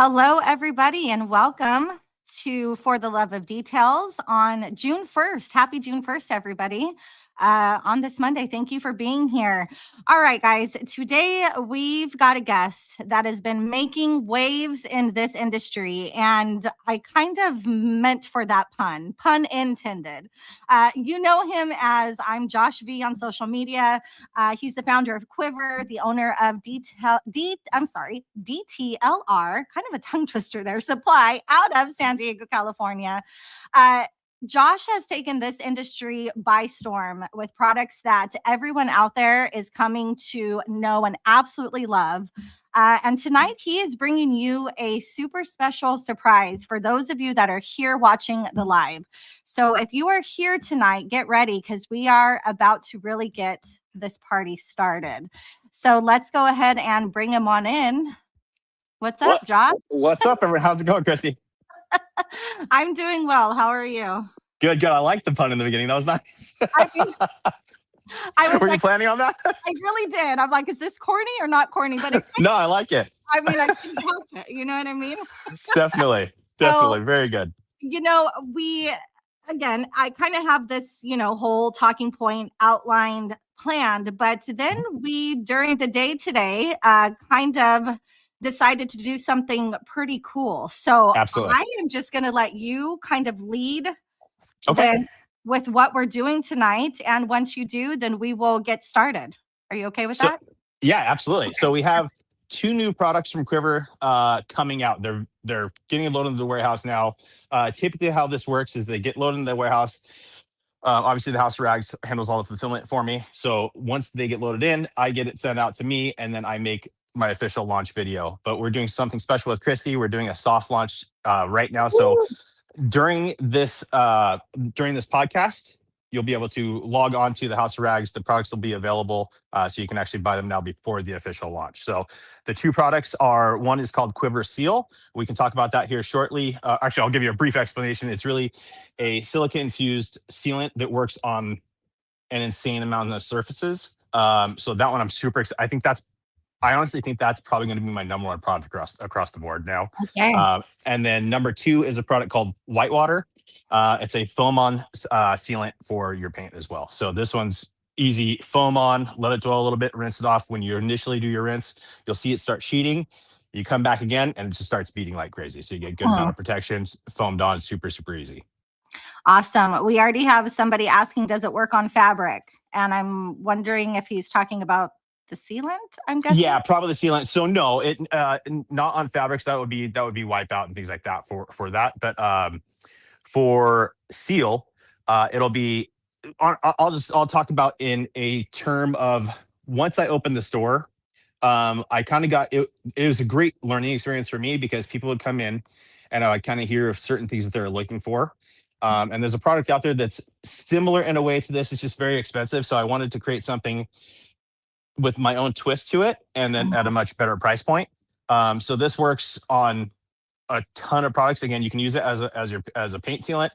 Hello, everybody, and welcome to For the Love of Details on June 1st. Happy June 1st, everybody. On this Monday, thank you for being here. All right, guys, today we've got a guest that has been making waves in this industry, and I kind of meant for that pun intended. You know him as I'm Josh V on social media. He's the founder of QUiVR, the owner of DTLR, kind of a tongue twister there, supply out of San Diego, California. Josh has taken this industry by storm with products that everyone out there is coming to know and absolutely love. And tonight he is bringing you a super special surprise for those of you that are here watching the live. So if you are here tonight, get ready because we are about to really get this party started. So let's go ahead and bring him on in. What's up, Josh? What's up, everyone? How's it going, Christy? I'm doing well. How are you? Good. I like the pun in the beginning. That was nice. Were you planning on that? I really did. I'm like, is this corny or not corny? But no, I like it. I mean, I couldn't help it. You know what I mean? Definitely. Very good. You know, I kind of have this, whole talking point outlined, planned, but then we, during the day today, kind of decided to do something pretty cool. So absolutely. I am just going to let you kind of lead okay. with what we're doing tonight. And once you do, then we will get started. Are you okay with that? Yeah, absolutely. Okay. So we have two new products from QUiVR coming out. They're getting loaded into the warehouse now. Typically how this works is they get loaded in the warehouse. Obviously, the House of Rags handles all the fulfillment for me. So once they get loaded in, I get it sent out to me, and then I make my official launch video. But we're doing something special with Christy. We're doing a soft launch right now. So during this podcast, you'll be able to log on to the House of Rags. The products will be available, so you can actually buy them now before the official launch. So the two products are, one is called QUiVR Seal. We can talk about that here shortly. Actually, I'll give you a brief explanation. It's really a silica-infused sealant that works on an insane amount of surfaces. So that one I'm super excited. I honestly think that's probably going to be my number one product across the board now. Okay. And then number two is a product called Whitewater. It's a foam on sealant for your paint as well. So this one's easy. Foam on, let it dwell a little bit, rinse it off. When you initially do your rinse, you'll see it start sheeting. You come back again and it just starts beating like crazy. So you get good amount of protection, foamed on, super easy. Awesome. We already have somebody asking, does it work on fabric? And I'm wondering if he's talking about the sealant, I'm guessing. Yeah, probably the sealant. So no, it not on fabrics. That would be wipeout and things like that for that. But for seal, it'll be. I'll talk about in a term of once I opened the store. I kind of got it. It was a great learning experience for me because people would come in, and I would kind of hear of certain things that they're looking for. And there's a product out there that's similar in a way to this. It's just very expensive. So I wanted to create something with my own twist to it, and then at a much better price point. So this works on a ton of products. Again, you can use it as a paint sealant.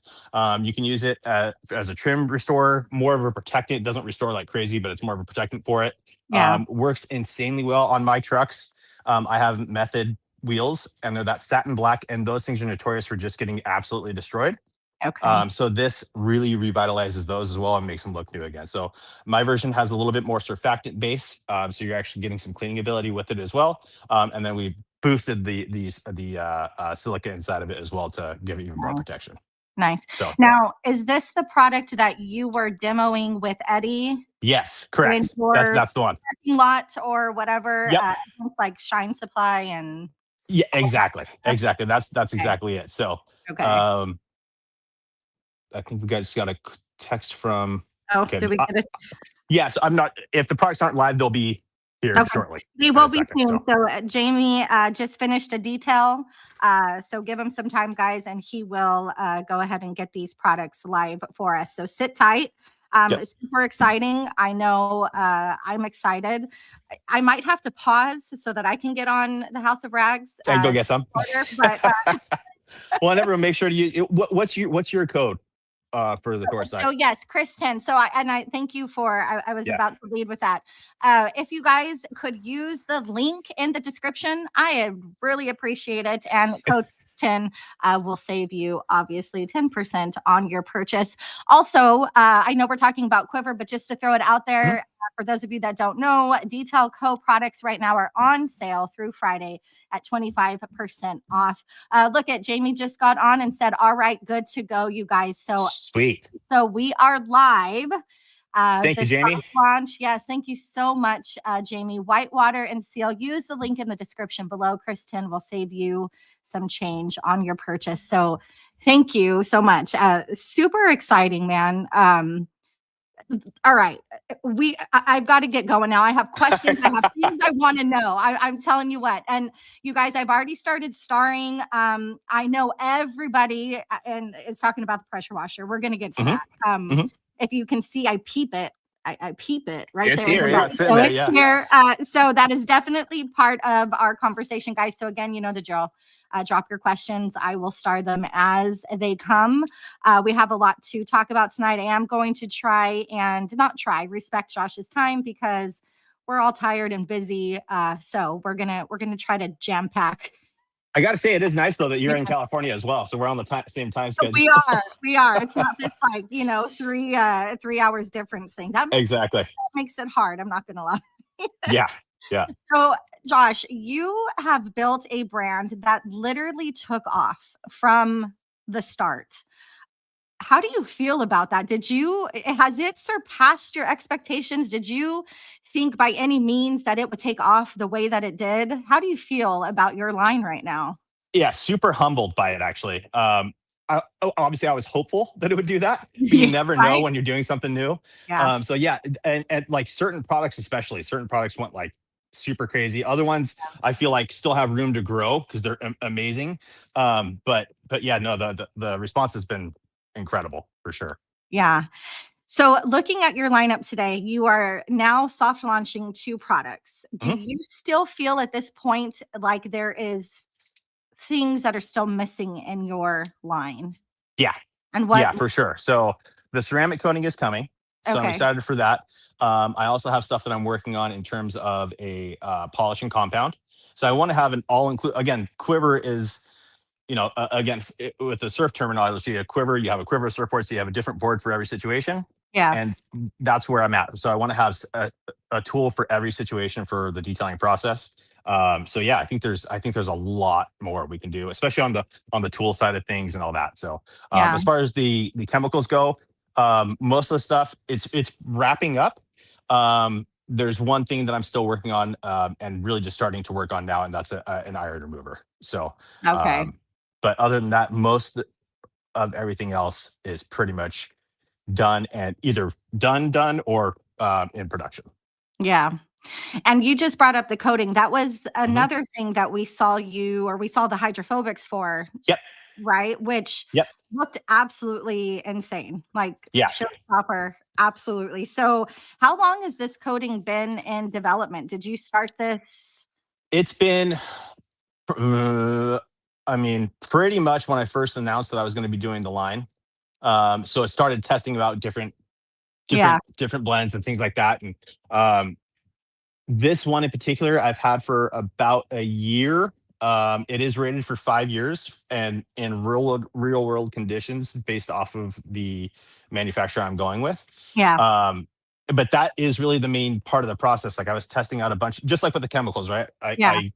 You can use it as a trim restorer, more of a protectant. It doesn't restore like crazy, but it's more of a protectant for it. Yeah. Works insanely well on my trucks. I have Method wheels, and they're that satin black, and those things are notorious for just getting absolutely destroyed. Okay. So this really revitalizes those as well and makes them look new again. So my version has a little bit more surfactant base, so you're actually getting some cleaning ability with it as well. And then we boosted the silica inside of it as well to give it even more protection. Nice. So, now, is this the product that you were demoing with Eddie? Yes, correct. That's the one. Parking lot or whatever. Yep. Like Shine Supply and. Yeah, exactly. That's exactly it. So. Okay. I think we just got a text from. Oh, okay. Did we get it? Yeah, so I'm not. If the products aren't live, they'll be here shortly. They will be soon. So Jamie just finished a detail. So give him some time, guys, and he will go ahead and get these products live for us. So sit tight. It's super exciting. I know I'm excited. I might have to pause so that I can get on the House of Rags. And go get some. But well, everyone, make sure to use. What's your code? for the tour site. So yes, Kristen. So I thank you for. I was about to lead with that. If you guys could use the link in the description, I really appreciate it. And Coach Kristen will save you obviously 10% on your purchase. Also, I know we're talking about QUiVR, but just to throw it out there. For those of you that don't know, Detail Co. products right now are on sale through Friday at 25% off. Look at Jamie just got on and said, all right, good to go, you guys. So sweet. So we are live. Thank you, Jamie. Launch. Yes, thank you so much, Jamie. Whitewater and Seal. Use the link in the description below. Kristen will save you some change on your purchase. So thank you so much. Super exciting, man. All right. I've got to get going now. I have questions. I have things I want to know. I'm telling you what. And you guys, I've already started starring. I know everybody and is talking about the pressure washer. We're going to get to that. If you can see, I peep it. I peep it right it's there. Here, yeah, so there, it's here. So that is definitely part of our conversation, guys. So again, you know the drill. Drop your questions. I will star them as they come. We have a lot to talk about tonight. I am going to try and respect Josh's time because we're all tired and busy. So we're gonna try to jam pack. I got to say, it is nice though that you're in California as well, so we're on the same time schedule. We are. It's not this 3 hours difference thing. That makes it hard. I'm not gonna lie. Yeah. So, Josh, you have built a brand that literally took off from the start. How do you feel about that? Has it surpassed your expectations? Did you think by any means that it would take off the way that it did? How do you feel about your line right now? Yeah, super humbled by it, actually. Obviously, I was hopeful that it would do that, but you never know when you're doing something new. Yeah. So yeah, and like certain products, especially certain products went like super crazy. Other ones, I feel like still have room to grow because they're amazing. But yeah, no, the response has been incredible for sure. Yeah. So looking at your lineup today, you are now soft launching 2 products. Do you still feel at this point like there is things that are still missing in your line? Yeah. And what? Yeah, for sure. So the ceramic coating is coming. So I'm excited for that. I also have stuff that I'm working on in terms of a polishing compound. So I want to have an again, QUiVR is, again, with the surf terminology, a QUiVR, you have a QUiVR surfboard, so you have a different board for every situation. Yeah. And that's where I'm at. So I want to have a tool for every situation for the detailing process. So yeah, I think there's a lot more we can do, especially on the tool side of things and all that. So as far as the chemicals go, most of the stuff it's wrapping up. There's one thing that I'm still working on and really just starting to work on now, and that's an iron remover. So but other than that, most of everything else is pretty much done and either done or in production. Yeah. And you just brought up the coating. That was another thing that we saw the hydrophobics for. Yep. Right? Which looked absolutely insane. Like showstopper. Absolutely. So how long has this coating been in development? Did you start this? It's been, pretty much when I first announced that I was going to be doing the line. So I started testing about different blends and things like that. And this one in particular, I've had for about a year. It is rated for 5 years, and in real world conditions, based off of the manufacturer I'm going with. Yeah. But that is really the main part of the process. Like I was testing out a bunch, just like with the chemicals, right? I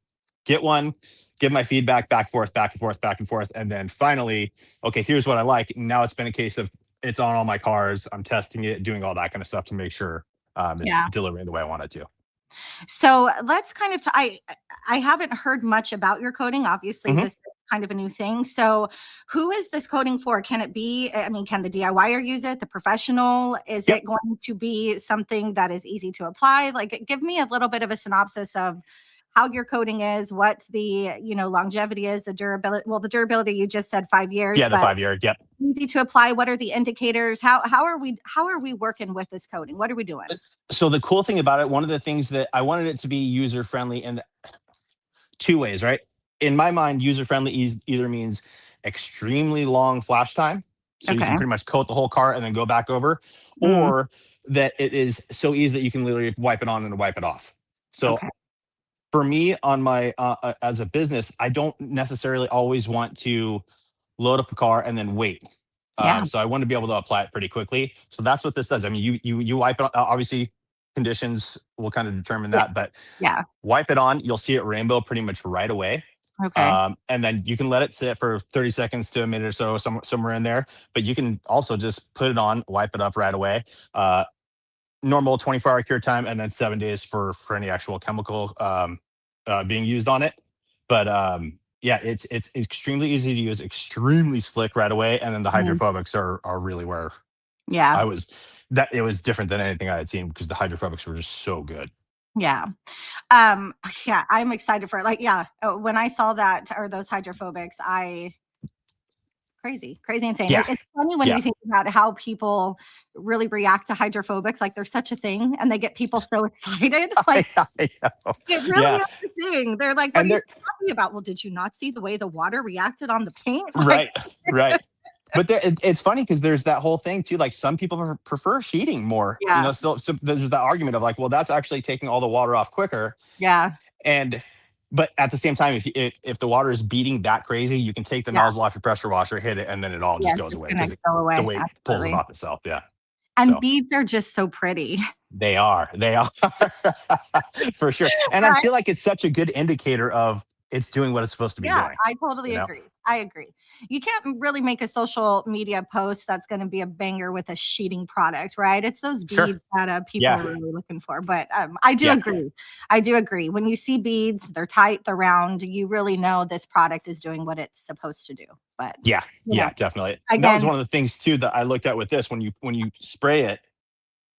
get one, give my feedback back and forth, and then finally, okay, here's what I like. Now it's been a case of it's on all my cars. I'm testing it, doing all that kind of stuff to make sure it's delivering the way I want it to. So let's kind of, I haven't heard much about your coating. Obviously, this is kind of a new thing. So who is this coating for? Can it be, can the DIYer use it? The professional? Is it going to be something that is easy to apply? Like, give me a little bit of a synopsis of how your coating is, what the, longevity is, the durability. Well, the durability, you just said 5 years. Yeah, the 5 year. Yep. Easy to apply. What are the indicators? How are we working with this coating? What are we doing? So the cool thing about it, one of the things that I wanted it to be user friendly in 2 ways, right? In my mind, user friendly either means extremely long flash time So you Okay. can pretty much coat the whole car and then go back over, Mm, or that it is so easy that you can literally wipe it on and wipe it off. So okay. for me on my as a business, I don't necessarily always want to load up a car and then wait. Yeah. So I want to be able to apply it pretty quickly. So that's what this does. I mean, you wipe it. Obviously, conditions will kind of determine Yeah. that, but Yeah. wipe it on. You'll see it rainbow pretty much right away. Okay. And then you can let it sit for 30 seconds to a minute or so, somewhere in there. But you can also just put it on, wipe it up right away. Uh, Normal 24-hour cure time, and then 7 days for any actual chemical being used on it. But yeah, it's extremely easy to use, extremely slick right away, and then the Mm, hydrophobics are really where yeah. I was. That it was different than anything I had seen because the hydrophobics were just so good. Yeah. Um, yeah, I'm excited for it. Like, yeah, when I saw that or those hydrophobics, crazy, insane. Yeah, It's funny when yeah, you think about how people really react to hydrophobics, like there's such a thing, and they get people so excited. Like I know. it really Yeah, is a thing. They're like, "What are and you they're so happy about?" Well, did you not see the way the water reacted on the paint? Like, right, right. But it's funny because there's that whole thing too. Like some people prefer sheeting more. You yeah, know, still so there's that argument of like, well, that's actually taking all the water off quicker. yeah, And but at the same time, if the water is beating that crazy, you can take the yeah, nozzle off your pressure washer, hit it, and then it all yeah. just goes It's away gonna because go the away. weight pulls it Absolutely. off itself. Yeah. And So beads are just so pretty, they are for sure. And I right? feel like it's such a good indicator of it's doing what it's supposed to be Yeah, doing. I totally You know. agree. I agree. You can't really make a social media post that's going to be a banger with a sheeting product, right? It's those Sure. beads that people Yeah. are really looking for. But I do Yeah. agree. I do agree. When you see beads, they're tight, they're round, you really know this product is doing what it's supposed to do. But, Yeah. you know, Yeah. Definitely. And that was again, one of the things too that I looked at with this when you spray it.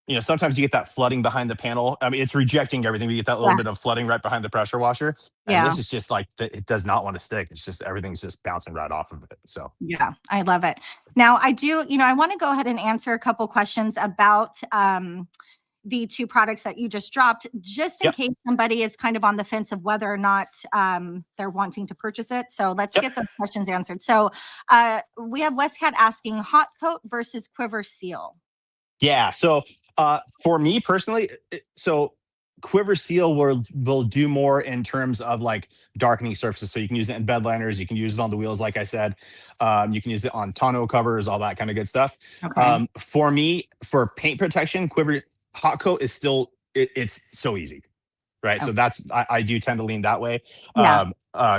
You know, sometimes you get that flooding behind the panel. I mean, it's rejecting everything. You get that little yeah, bit of flooding right behind the pressure washer. And yeah. this is just like, it does not want to stick. It's just everything's just bouncing right off of it. So, Yeah, I love it. Now, I want to go ahead and answer a couple questions about the two products that you just dropped, just in yep. case somebody is kind of on the fence of whether or not they're wanting to purchase it. So let's Yep. get those questions answered. So we have Westcat asking hot coat versus quiver seal. Yeah. So, for me personally, so Quiver Seal will do more in terms of like darkening surfaces. So you can use it in bed liners, you can use it on the wheels, like I said. You can use it on tonneau covers, all that kind of good stuff. Okay. For me, for paint protection, Quiver Hot Coat is still it's so easy. Right. Oh, So I do tend to lean that way. yeah.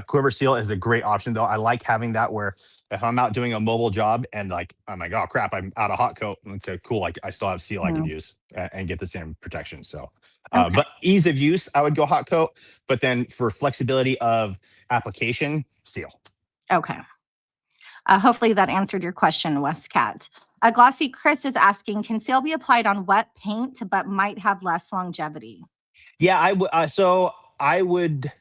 Quiver Seal is a great option though. I like having that where if I'm out doing a mobile job and like I'm like, oh crap, I'm out of hot coat. Okay, cool. Like I still have seal I can Mm, use and get the same protection. So okay. but ease of use, I would go hot coat. But then for flexibility of application, seal. Okay. Hopefully that answered your question, Westcat. Glossy Chris is asking, can seal be applied on wet paint but might have less longevity? Yeah, I would. So I would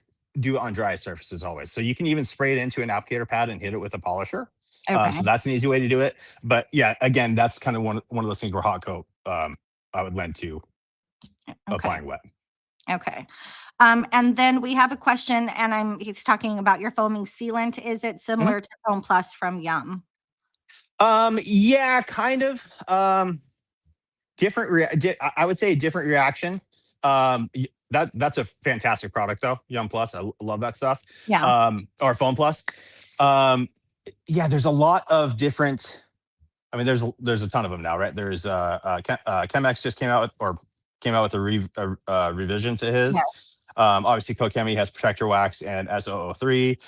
do it on dry surfaces always. So you can even spray it into an applicator pad and hit it with a polisher. Okay. So that's an easy way to do it. But yeah, again, that's kind of one of those things where hot coat I would lend to Okay. applying wet. Okay. And then we have a question, and he's talking about your foaming sealant. Is it Mhm. similar to Foam Plus from Yum? Yeah, kind of. Different. I would say a different reaction. That's a fantastic product though. Yum Plus, love that stuff. Yeah. Or Foam Plus. Um, yeah, there's a lot of different. I mean, there's a ton of them now, right? There's Chemex just came out with a revision to Yeah. his. Obviously, Kokemi has Protector Wax and SO03.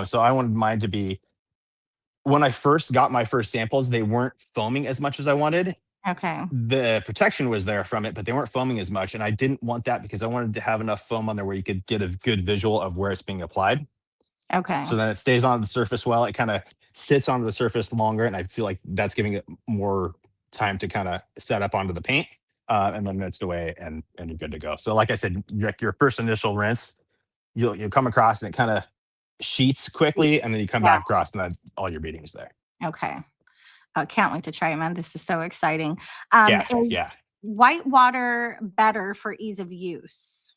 So I wanted mine to be. When I first got my first samples, they weren't foaming as much as I wanted. Okay. The protection was there from it, but they weren't foaming as much, and I didn't want that because I wanted to have enough foam on there where you could get a good visual of where it's being applied. Okay. So then it stays on the surface well. It kind of sits onto the surface longer, and I feel like that's giving it more time to kind of set up onto the paint, and then rinsed away, and you're good to go. So, like I said, your first initial rinse, you'll come across, and it kind of sheets quickly, and then you come Yeah. back across, and then all your beading is there. Okay. Can't wait to try it, man. This is so exciting. Yeah, Is yeah. white water better for ease of use?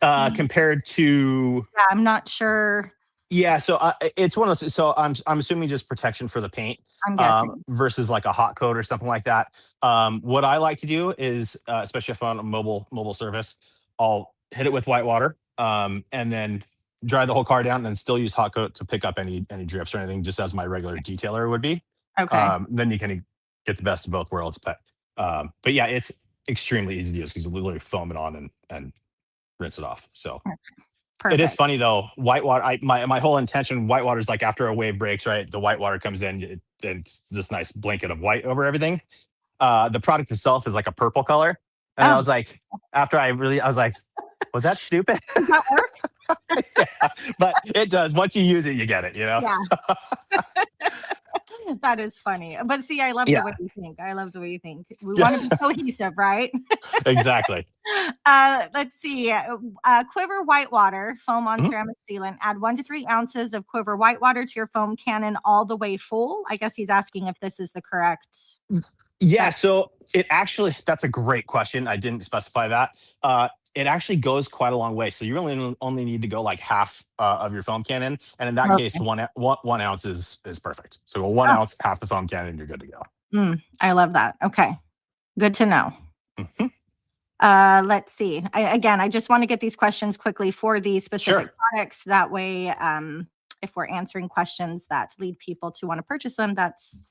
Mm, Compared to yeah, I'm not sure. yeah, so it's one of those. So I'm assuming just protection for the paint. I'm guessing. versus like a hot coat or something like that. What I like to do is, especially if I'm on a mobile service, I'll hit it with white water, and then dry the whole car down, and then still use hot coat to pick up any drips or anything, just as my regular detailer would be. Okay. Then you can get the best of both worlds. But yeah, it's extremely easy to use because you literally foam it on and rinse it off. So it is Perfect. funny though. Whitewater. My whole intention. Whitewater is like after a wave breaks, right? The whitewater comes in. It's this nice blanket of white over everything. The product itself is like a purple color, and I Oh, was like, I was like, was that stupid? does that work? Yeah, but it does. Once you use it, you get it. You know. Yeah. That is funny. But see, I love the Yeah. way you think. I love the way you think. We want to be cohesive, right? Exactly. Let's see. QUiVR whitewater foam on Mhm. ceramic sealant. Add 1 to 3 ounces of QUiVR whitewater to your foam cannon all the way full. I guess he's asking if this is the correct. Yeah, so it actually that's a great question. I didn't specify that. It actually goes quite a long way. So you really only need to go like half of your foam cannon, and in that case, Okay. 1 ounce is perfect. So go 1 ounce, half the foam cannon, you're good to go. I love that. Okay. Good to know. Mhm. Let's see. I just want to get these questions quickly for these specific Sure. products. That way, if we're answering questions that lead people to want to purchase them, that's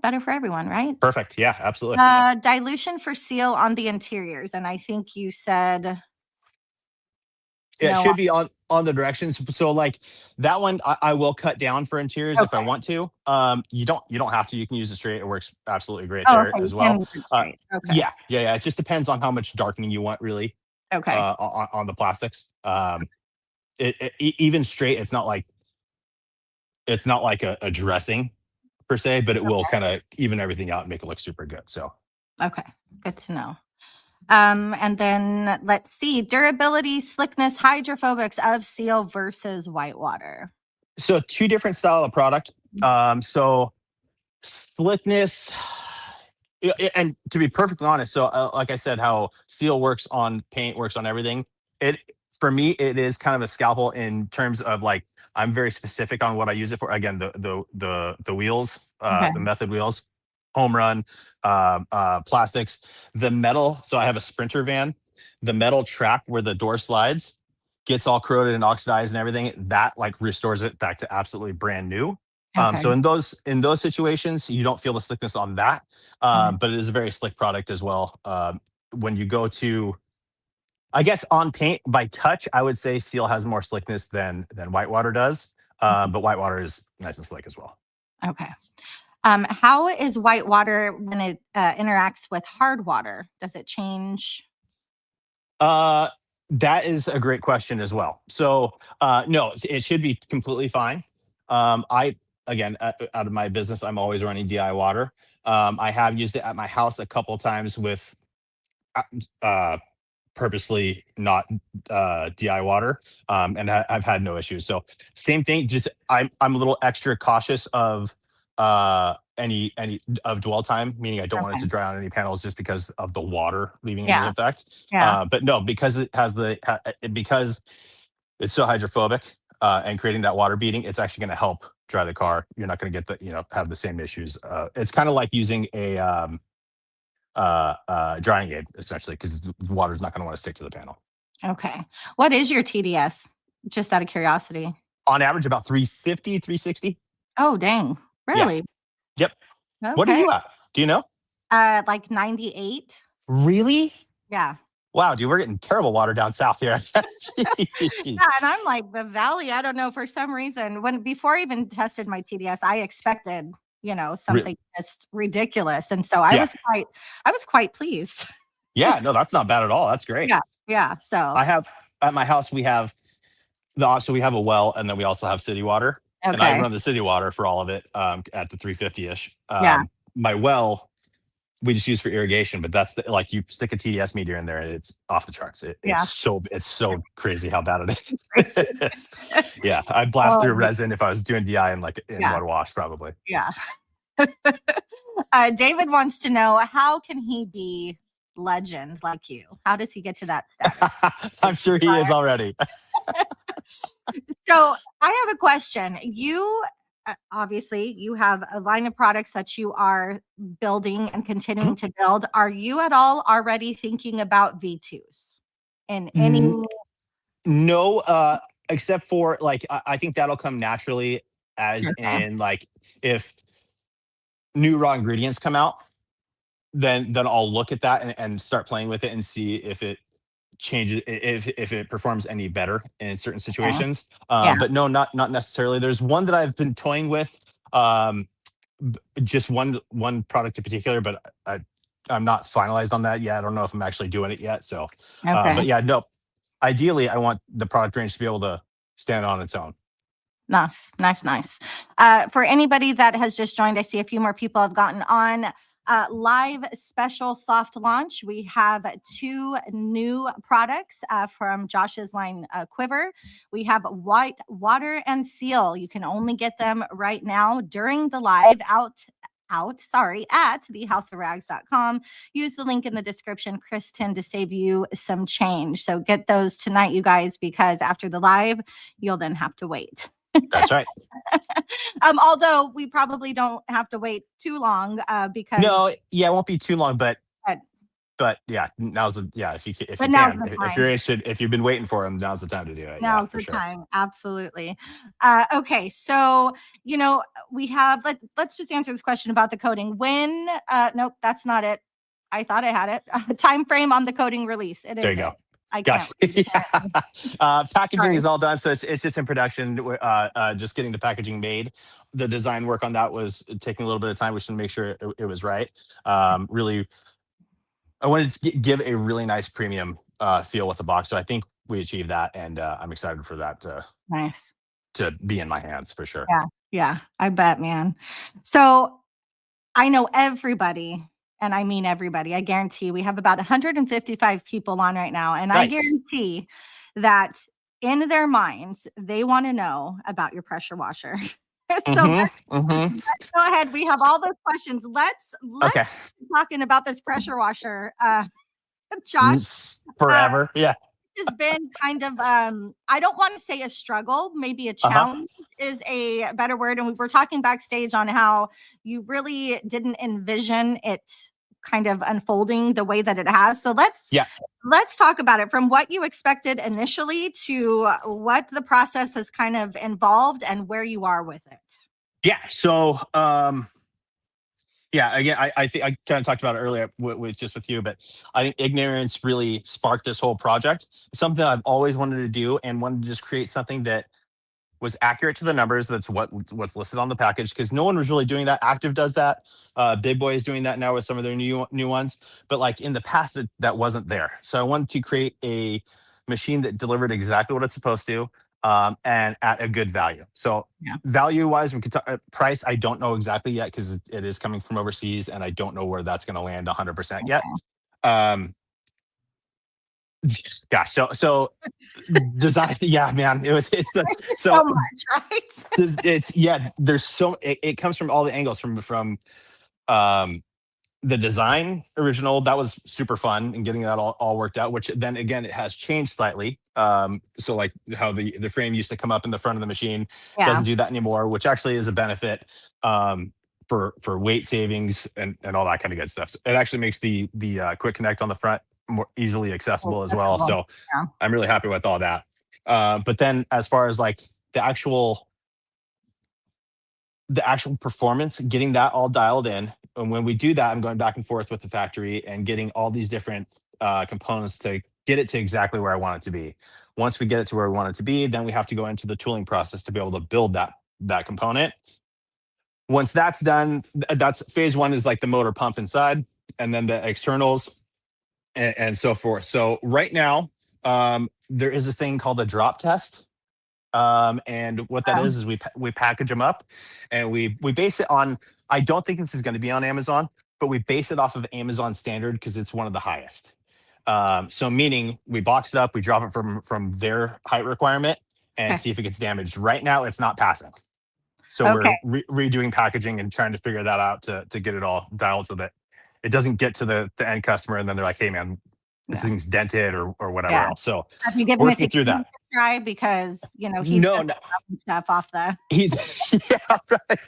better for everyone, right? Perfect. Yeah, absolutely. Dilution for seal on the interiors, and I think you said Yeah, it no. should be on the directions. So like that one, I will cut down for interiors if I Okay. want to. You don't have to. You can use it straight. It works absolutely great Oh, there okay. You as can well. use it Uh, straight. Okay. yeah. It just depends on how much darkening you want, really, Okay. on the plastics. Even straight, it's not like a dressing per se, but it will kind of even everything out and make it look super good. So Okay. Good to know. And then let's see, durability, slickness, hydrophobics of seal versus whitewater. so two different style of product. So slickness. And to be perfectly honest, so like I said, how seal works on paint, works on everything. It For me, it is kind of a scalpel in terms of like I'm very specific on what I use it for. Again, the wheels, Okay. the method wheels, home run, plastics, the metal. So I have a Sprinter van. The metal track where the door slides gets all corroded and oxidized and everything. That like restores it back to absolutely brand new. Okay. So in those situations, you don't feel the slickness on that, Okay. but it is a very slick product as well. When you go to, I guess on paint by touch, I would say Seal has more slickness than Whitewater does, but Whitewater is nice and slick as well. Okay. How is whitewater when it interacts with hard water? Does it change? Uh, that is a great question as well. So no, it should be completely fine. I again out of my business, I'm always running DI water. I have used it at my house a couple times with uh, uh, purposely not DI water, and I've had no issues. So same thing. Just I'm a little extra cautious of any of dwell time, meaning I don't want it Okay. to dry on any panels just because of the water leaving any Yeah. effect. Yeah. But no, because because it's so hydrophobic and creating that water beading, it's actually going to help dry the car. You're not going to get have the same issues. It's kind of like using a drying aid essentially because the water's not going to want to stick to the panel. Okay. What is your TDS? Just out of curiosity. On average, about 350, 360. Oh, dang. Yeah. Really? Yep. What are Okay. you at? Do you know? Like 98. Really? Yeah. Wow, dude, we're getting terrible water down south here. I guess. Yeah, Jeez. and I'm like the valley. I don't know for some reason before I even tested my TDS, I expected Re- something just ridiculous, and so I yeah. was quite pleased. Yeah. No, that's not bad at all. That's great. Yeah, yeah. So I have at my house, so we have a well and then we also have city water. And I okay, run the city water for all of it at the 350 ish. yeah, My well, we just use for irrigation, but that's like you stick a TDS meter in there and it's off the charts. yeah. It's so crazy how bad it is. Yeah, I'd blast Oh, through resin if I was doing DI in yeah, one wash, probably. yeah. David wants to know, how can he be legend like you? How does he get to that status? I'm sure he is already. So I have a question. You obviously you have a line of products that you are building and continuing to build. Are you at all already thinking about V2s in any? No, except for like I think that'll come naturally, as Okay. in like if new raw ingredients come out, then I'll look at that and start playing with it and see if it changes, if it performs any better in certain Okay. situations. Yeah. But no, not necessarily. There's one that I've been toying with, just one product in particular, but I'm not finalized on that yet. I don't know if I'm actually doing it yet. So, but Okay. yeah, no. Ideally, I want the product range to be able to stand on its own. Nice, nice, nice. For anybody that has just joined, I see a few more people have gotten on. Live special soft launch. We have 2 new products from Josh's line, QUiVR. We have White Water and Seal. You can only get them right now during the live at thehouseofrags.com. Use the link in the description, Kristen, to save you some change. So get those tonight, you guys, because after the live, you'll then have to wait. That's right. Although we probably don't have to wait too long because No, yeah, it won't be too long, but but, yeah, now's the yeah. If but you now's can, the if you're time. interested, if you've been waiting for them, now's the time to do it. Yeah, Now's for the sure. time. Absolutely. Okay, so we have let's just answer this question about the coding. When nope, that's not it. I thought I had it. Time frame on the coding release. It There you isn't. go. I can't. Gotcha. Packaging Sorry. is all done, so it's just in production. Just getting the packaging made. The design work on that was taking a little bit of time. We should make sure it was right. Really, I wanted to give a really nice premium feel with the box, so I think we achieved that, and I'm excited for that Nice. to be in my hands for sure. Yeah. Yeah. I bet, man. So I know everybody, and I mean everybody. I guarantee we have about 155 people on right now, and I Nice. guarantee that in their minds they want to know about your pressure washer. So let's go ahead. We have all those questions. Let's Okay. keep talking about this pressure washer. Josh, uh, Forever. Yeah. has been kind of I don't want to say a struggle, maybe a Uh-huh. challenge is a better word. And we were talking backstage on how you really didn't envision it kind of unfolding the way that it has. So Yeah. let's talk about it from what you expected initially to what the process has kind of involved and where you are with it. Yeah. So yeah, again, I think I kind of talked about it earlier with you, but I think ignorance really sparked this whole project. It's something I've always wanted to do and wanted to just create something that was accurate to the numbers. That's what's listed on the package, because no one was really doing that. Active does that. Big Boy is doing that now with some of their new ones. But like in the past, that wasn't there. So I wanted to create a machine that delivered exactly what it's supposed to, and at a good value. So Yeah. value wise, we could talk price. I don't know exactly yet because it is coming from overseas, and I don't know where that's going to land 100% yet. Um, gosh, so design. Yeah, man, it's There's just so so much, right? it's yeah. There's so it comes from all the angles from um the design original. That was super fun and getting that all worked out, which then again it has changed slightly. So like how the frame used to come up in the front of the machine Yeah. doesn't do that anymore, which actually is a benefit for weight savings and all that kind of good stuff. So it actually makes the quick connect on the front more easily accessible as well. Accessible. So Yeah. I'm really happy with all that. But then as far as like the actual performance, getting that all dialed in. And when we do that, I'm going back and forth with the factory and getting all these different components to get it to exactly where I want it to be. Once we get it to where we want it to be, then we have to go into the tooling process to be able to build that component. Once that's done, that's phase one is like the motor pump inside, and then the externals and so forth. So right now, there is a thing called a drop test. And what that is we package them up, and we base it on. I don't think this is going to be on Amazon, but we base it off of Amazon standard because it's one of the highest. So meaning we box it up, we drop it from their height requirement, and Okay. see if it gets damaged. Right now, it's not passing. So Okay. we're redoing packaging and trying to figure that out to get it all dialed so that it doesn't get to the end customer, and then they're like, "Hey, man, this Yeah. thing's dented or whatever Yeah. else. So Have you given it working to through Keith that. to try? Because, you know, he's No, just grabbing stuff off the. he's yeah, right.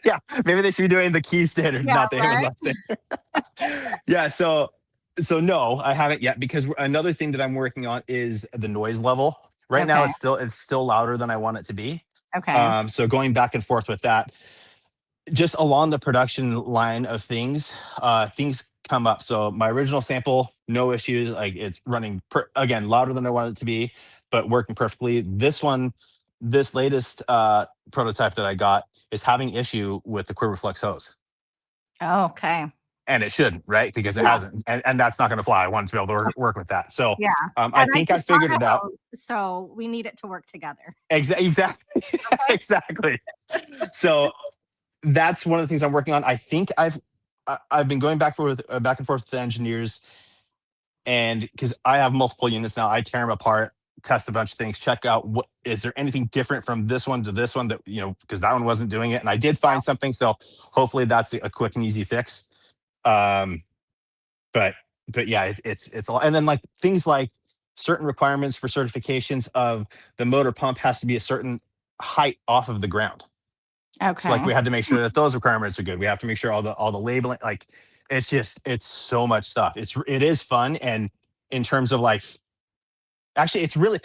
Yeah, maybe they should be doing the Key standard, Yeah, not the right? Amazon standard. Yeah, so no, I haven't yet because another thing that I'm working on is the noise level. Right now, Okay. it's still louder than I want it to be. Okay. So going back and forth with that, just along the production line of things, things come up. So my original sample, no issues. Like it's running again louder than I want it to be, but working perfectly. This one, this latest prototype that I got is having issue with the Quiver Flex hose, Oh, okay. and it shouldn't, right? Because it Yeah. hasn't, and that's not going to fly. I want it to be able to work with that. So Yeah. I And I think I just bought figured a it out. hose, so we need it to work together. Exactly, Okay. exactly. So that's one of the things I'm working on. I think I've been going back and forth with the engineers, and because I have multiple units now, I tear them apart, test a bunch of things, check out what is there anything different from this one to this one that because that one wasn't doing it, and I did find something. So hopefully that's a quick and easy fix. Um, but yeah, it's all, and then like things like certain requirements for certifications of the motor pump has to be a certain height off of the ground. So like Okay. we had to make sure that those requirements are good. We have to make sure all the labeling, like it's so much stuff. It is fun. And in terms of like, actually it's really,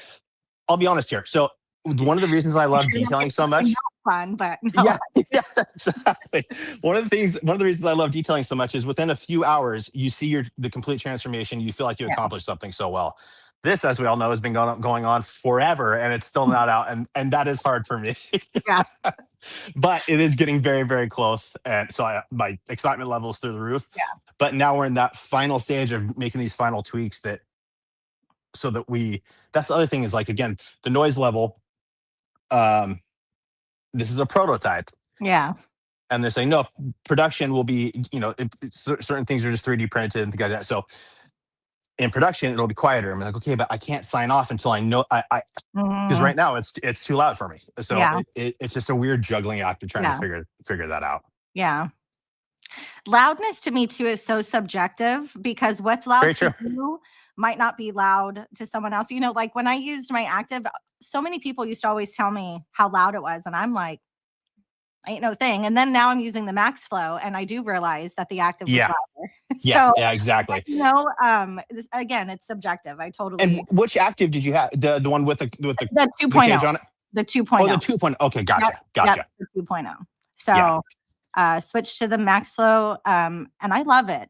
I'll be honest here. So one of the reasons I love Sure that detailing it's so something much. not fun, but no. Yeah, yeah, exactly. One of the reasons I love detailing so much is within a few hours, you see the complete transformation. You feel like you Yeah. accomplished something so well. This, as we all know, has been going on forever, and it's still not out, and that is hard for me. Yeah. But it is getting very, very close, and so my excitement level is through the roof. Yeah. But now we're in that final stage of making these final tweaks so that that's the other thing is like, again, the noise level. This is a prototype, Yeah. and they're saying no, production will be, certain things are just 3D printed and things like that. So in production, it'll be quieter. I'm like, okay, but I can't sign off until I know because Mhm. right now it's too loud for me. So Yeah. it's just a weird juggling act of trying Yeah. to figure that out. Yeah. Loudness to me too is so subjective because what's loud Very to true. you might not be loud to someone else. You know, like when I used my active, so many people used to always tell me how loud it was. And I'm like, ain't no thing. And then now I'm using the max flow and I do realize that the active was Yeah. louder. Yeah. So, Yeah. Exactly. again, it's subjective. I And totally. which active did you have? The one with the The the 2.0. cage on it? The Oh, the 2.0. 2.0. Okay, Yep. gotcha. Yep. The 2.0. Yeah. So switch to the max flow. And I love it.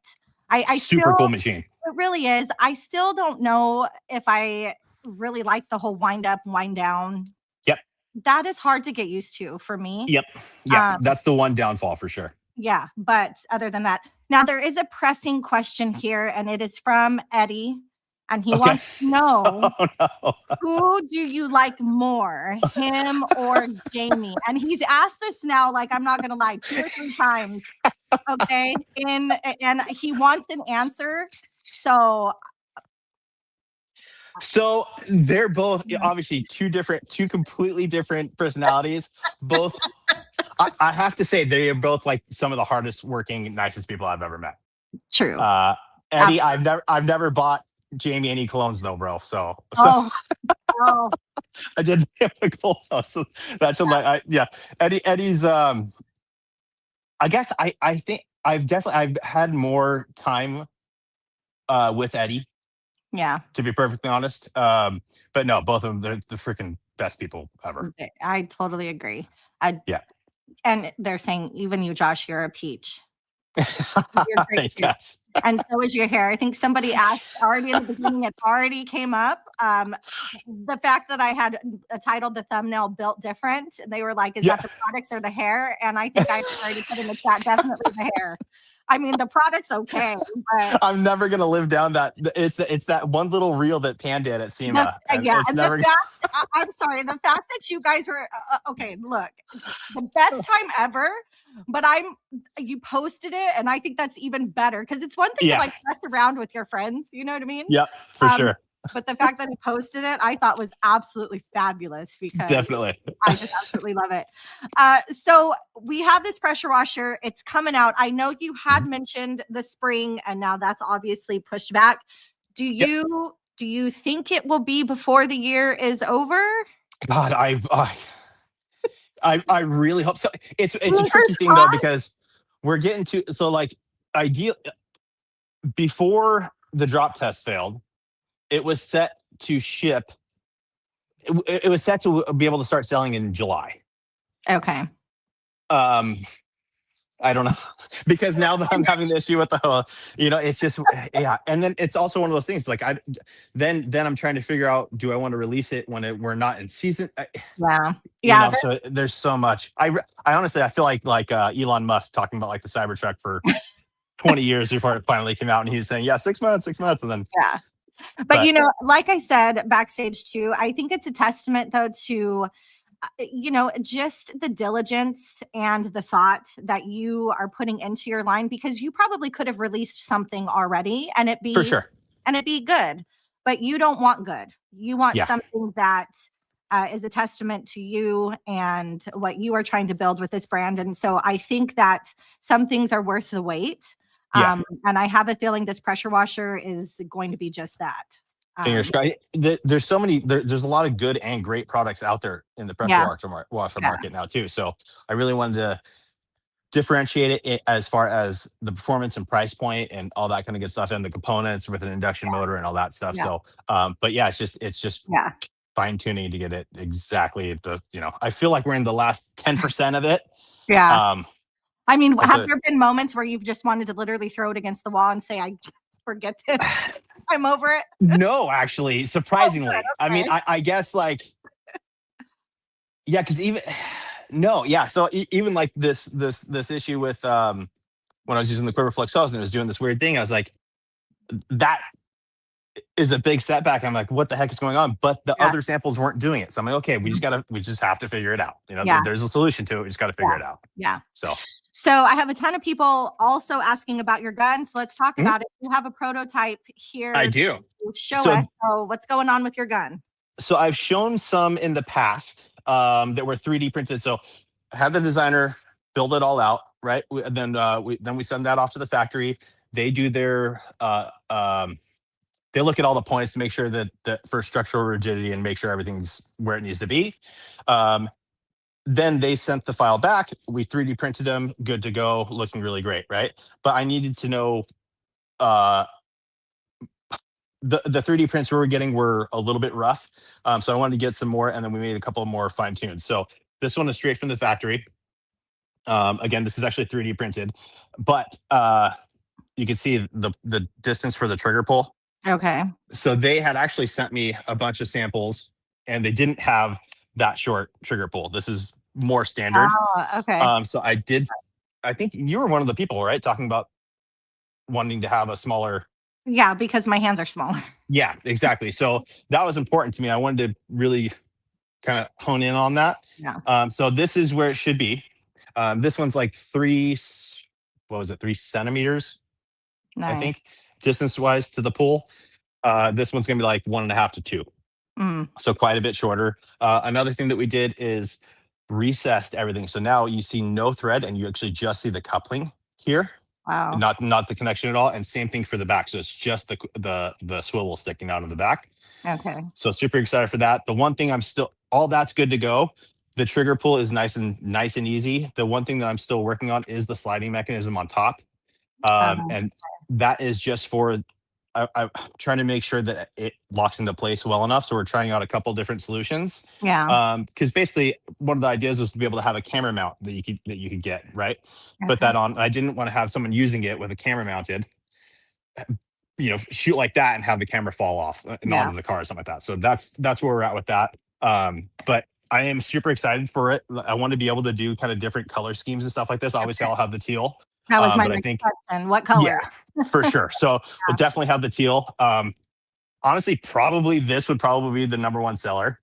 I Super still, cool machine. it really is. I still don't know if I really like the whole wind up, wind down. Yep. That is hard to get used to for me. Yep. Yep. Um, That's the one downfall for sure. yeah, but other than that, now there is a pressing question here, and it is from Eddie, and he Okay. wants to know Oh, no. who do you like more, him or Jamie? And he's asked this now, like I'm not gonna lie, 2 or 3 times. Okay, and he wants an answer. So So they're both obviously two completely different personalities. Both, I have to say, they are both like some of the hardest working, nicest people I've ever met. true. Eddie, I've never bought Jamie any colognes though, bro. So Oh, oh, I did a cologne. So that's yeah. Eddie's I guess I think I've had more time with Eddie, yeah. to be perfectly honest. But no, both of them, they're the freaking best people ever. I totally agree. Yeah. And they're saying, even you, Josh, you're a peach. You're great Thanks, too. guys. And so is your hair. I think somebody asked already in the beginning, it already came up. The fact that I had titled the thumbnail Built Different, they were like, is that the products or the hair? And I think I already put in the chat, definitely the hair. I mean, the product's okay, but I'm never gonna live down that. It's that one little reel that Pan did at SEMA. yeah, it's and never. the fact, I'm sorry, the fact that you guys were okay. Look, the best time ever, but you posted it, and I think that's even better because it's one thing to like mess around with your friends. You know what I mean? Yep, for sure. But the fact that he posted it, I thought was absolutely fabulous because Definitely. I just absolutely love it. So we have this pressure washer. It's coming out. I know you had mentioned the spring, and now that's obviously pushed back. Do Yep. you think it will be before the year is over? God, I really hope so. It's a tricky Fingers thing though, crossed. because we're getting to, so like, ideal before the drop test failed, it was set to ship. It was set to be able to start selling in July. Okay. Um, I don't know, because now that I'm having the issue with the whole, it's just, yeah. And then it's also one of those things like then I'm trying to figure out, do I want to release it when we're not in season? Yeah. Yeah. So there's so much. I honestly, I feel like Elon Musk talking about like the Cybertruck for 20 years before it finally came out, and he's saying, yeah, 6 months, and then Yeah. But but like I said backstage too, I think it's a testament though to just the diligence and the thought that you are putting into your line, because you probably could have released something already and for sure. it be good, but you don't want good. You want Yeah. something that is a testament to you and what you are trying to build with this brand. And so I think that some things are worth the wait. Yeah. And I have a feeling this pressure washer is going to be just that. Fingers crossed. There's so many. There's a lot of good and great products out there in the pressure Yeah. washer Yeah. market now too. So I really wanted to differentiate it as far as the performance and price point and all that kind of good stuff, and the components with an induction motor and all that stuff. Yeah. So, but yeah, it's just Yeah. fine tuning to get it exactly at the. I feel like we're in the last 10% of it. Yeah. I mean, But have there been moments where you've just wanted to literally throw it against the wall and say, I forget this, I'm over it? no, actually, surprisingly, I mean, Okay. I guess like, yeah, because even no, yeah. So even like this issue with when I was using the Quiver Flex Hose and it was doing this weird thing, I was like, that is a big setback. I'm like, what the heck is going on? But the Yeah. other samples weren't doing it. So I'm like, okay, we just have to figure it out. Yeah. There's a solution to it. We just got to figure it out. Yeah. So I have a ton of people also asking about your guns. Let's talk about it. You have a prototype here. I do. To show us. So what's going on with your gun? So I've shown some in the past that were 3D printed. So I had the designer build it all out, right? And then we send that off to the factory. They do their they look at all the points to make sure that for structural rigidity and make sure everything's where it needs to be. Then they sent the file back. We 3D printed them, good to go, looking really great, right? But I needed to know the 3D prints we were getting were a little bit rough. So I wanted to get some more, and then we made a couple more fine tuned. So this one is straight from the factory. Again, this is actually 3D printed, but you can see the distance for the trigger pull. Okay. So they had actually sent me a bunch of samples, and they didn't have that short trigger pull. This is more standard. Oh, okay. So I think you were one of the people, right, talking about wanting to have a smaller. Yeah, because my hands are smaller. Yeah, exactly. So that was important to me. I wanted to really kind of hone in on that. Yeah. So this is where it should be. This one's like 3 centimeters, I Nice. think, distance wise to the pool. This one's gonna be like 1.5 to 2. So quite a bit shorter. Another thing that we did is recessed everything. So now you see no thread, and you actually just see the coupling here. Wow. Not the connection at all. And same thing for the back. So it's just the swivel sticking out of the back. Okay. So super excited for that. The one thing all that's good to go. The trigger pull is nice and easy. The one thing that I'm still working on is the sliding mechanism on top. And that is just for, I'm trying to make sure that it locks into place well enough. So we're trying out a couple different solutions. Yeah. Because basically one of the ideas was to be able to have a camera mount that you could get, right? Put that on. I didn't want to have someone using it with a camera mounted, shoot like that and have the camera fall off and onto the car or something like that. So that's where we're at with that. But I am super excited for it. I want to be able to do kind of different color schemes and stuff like this. Obviously, I'll have the teal. That was my but next question. What color? Yeah, for sure. So we'll definitely have the teal. Honestly, this would probably be the number one seller,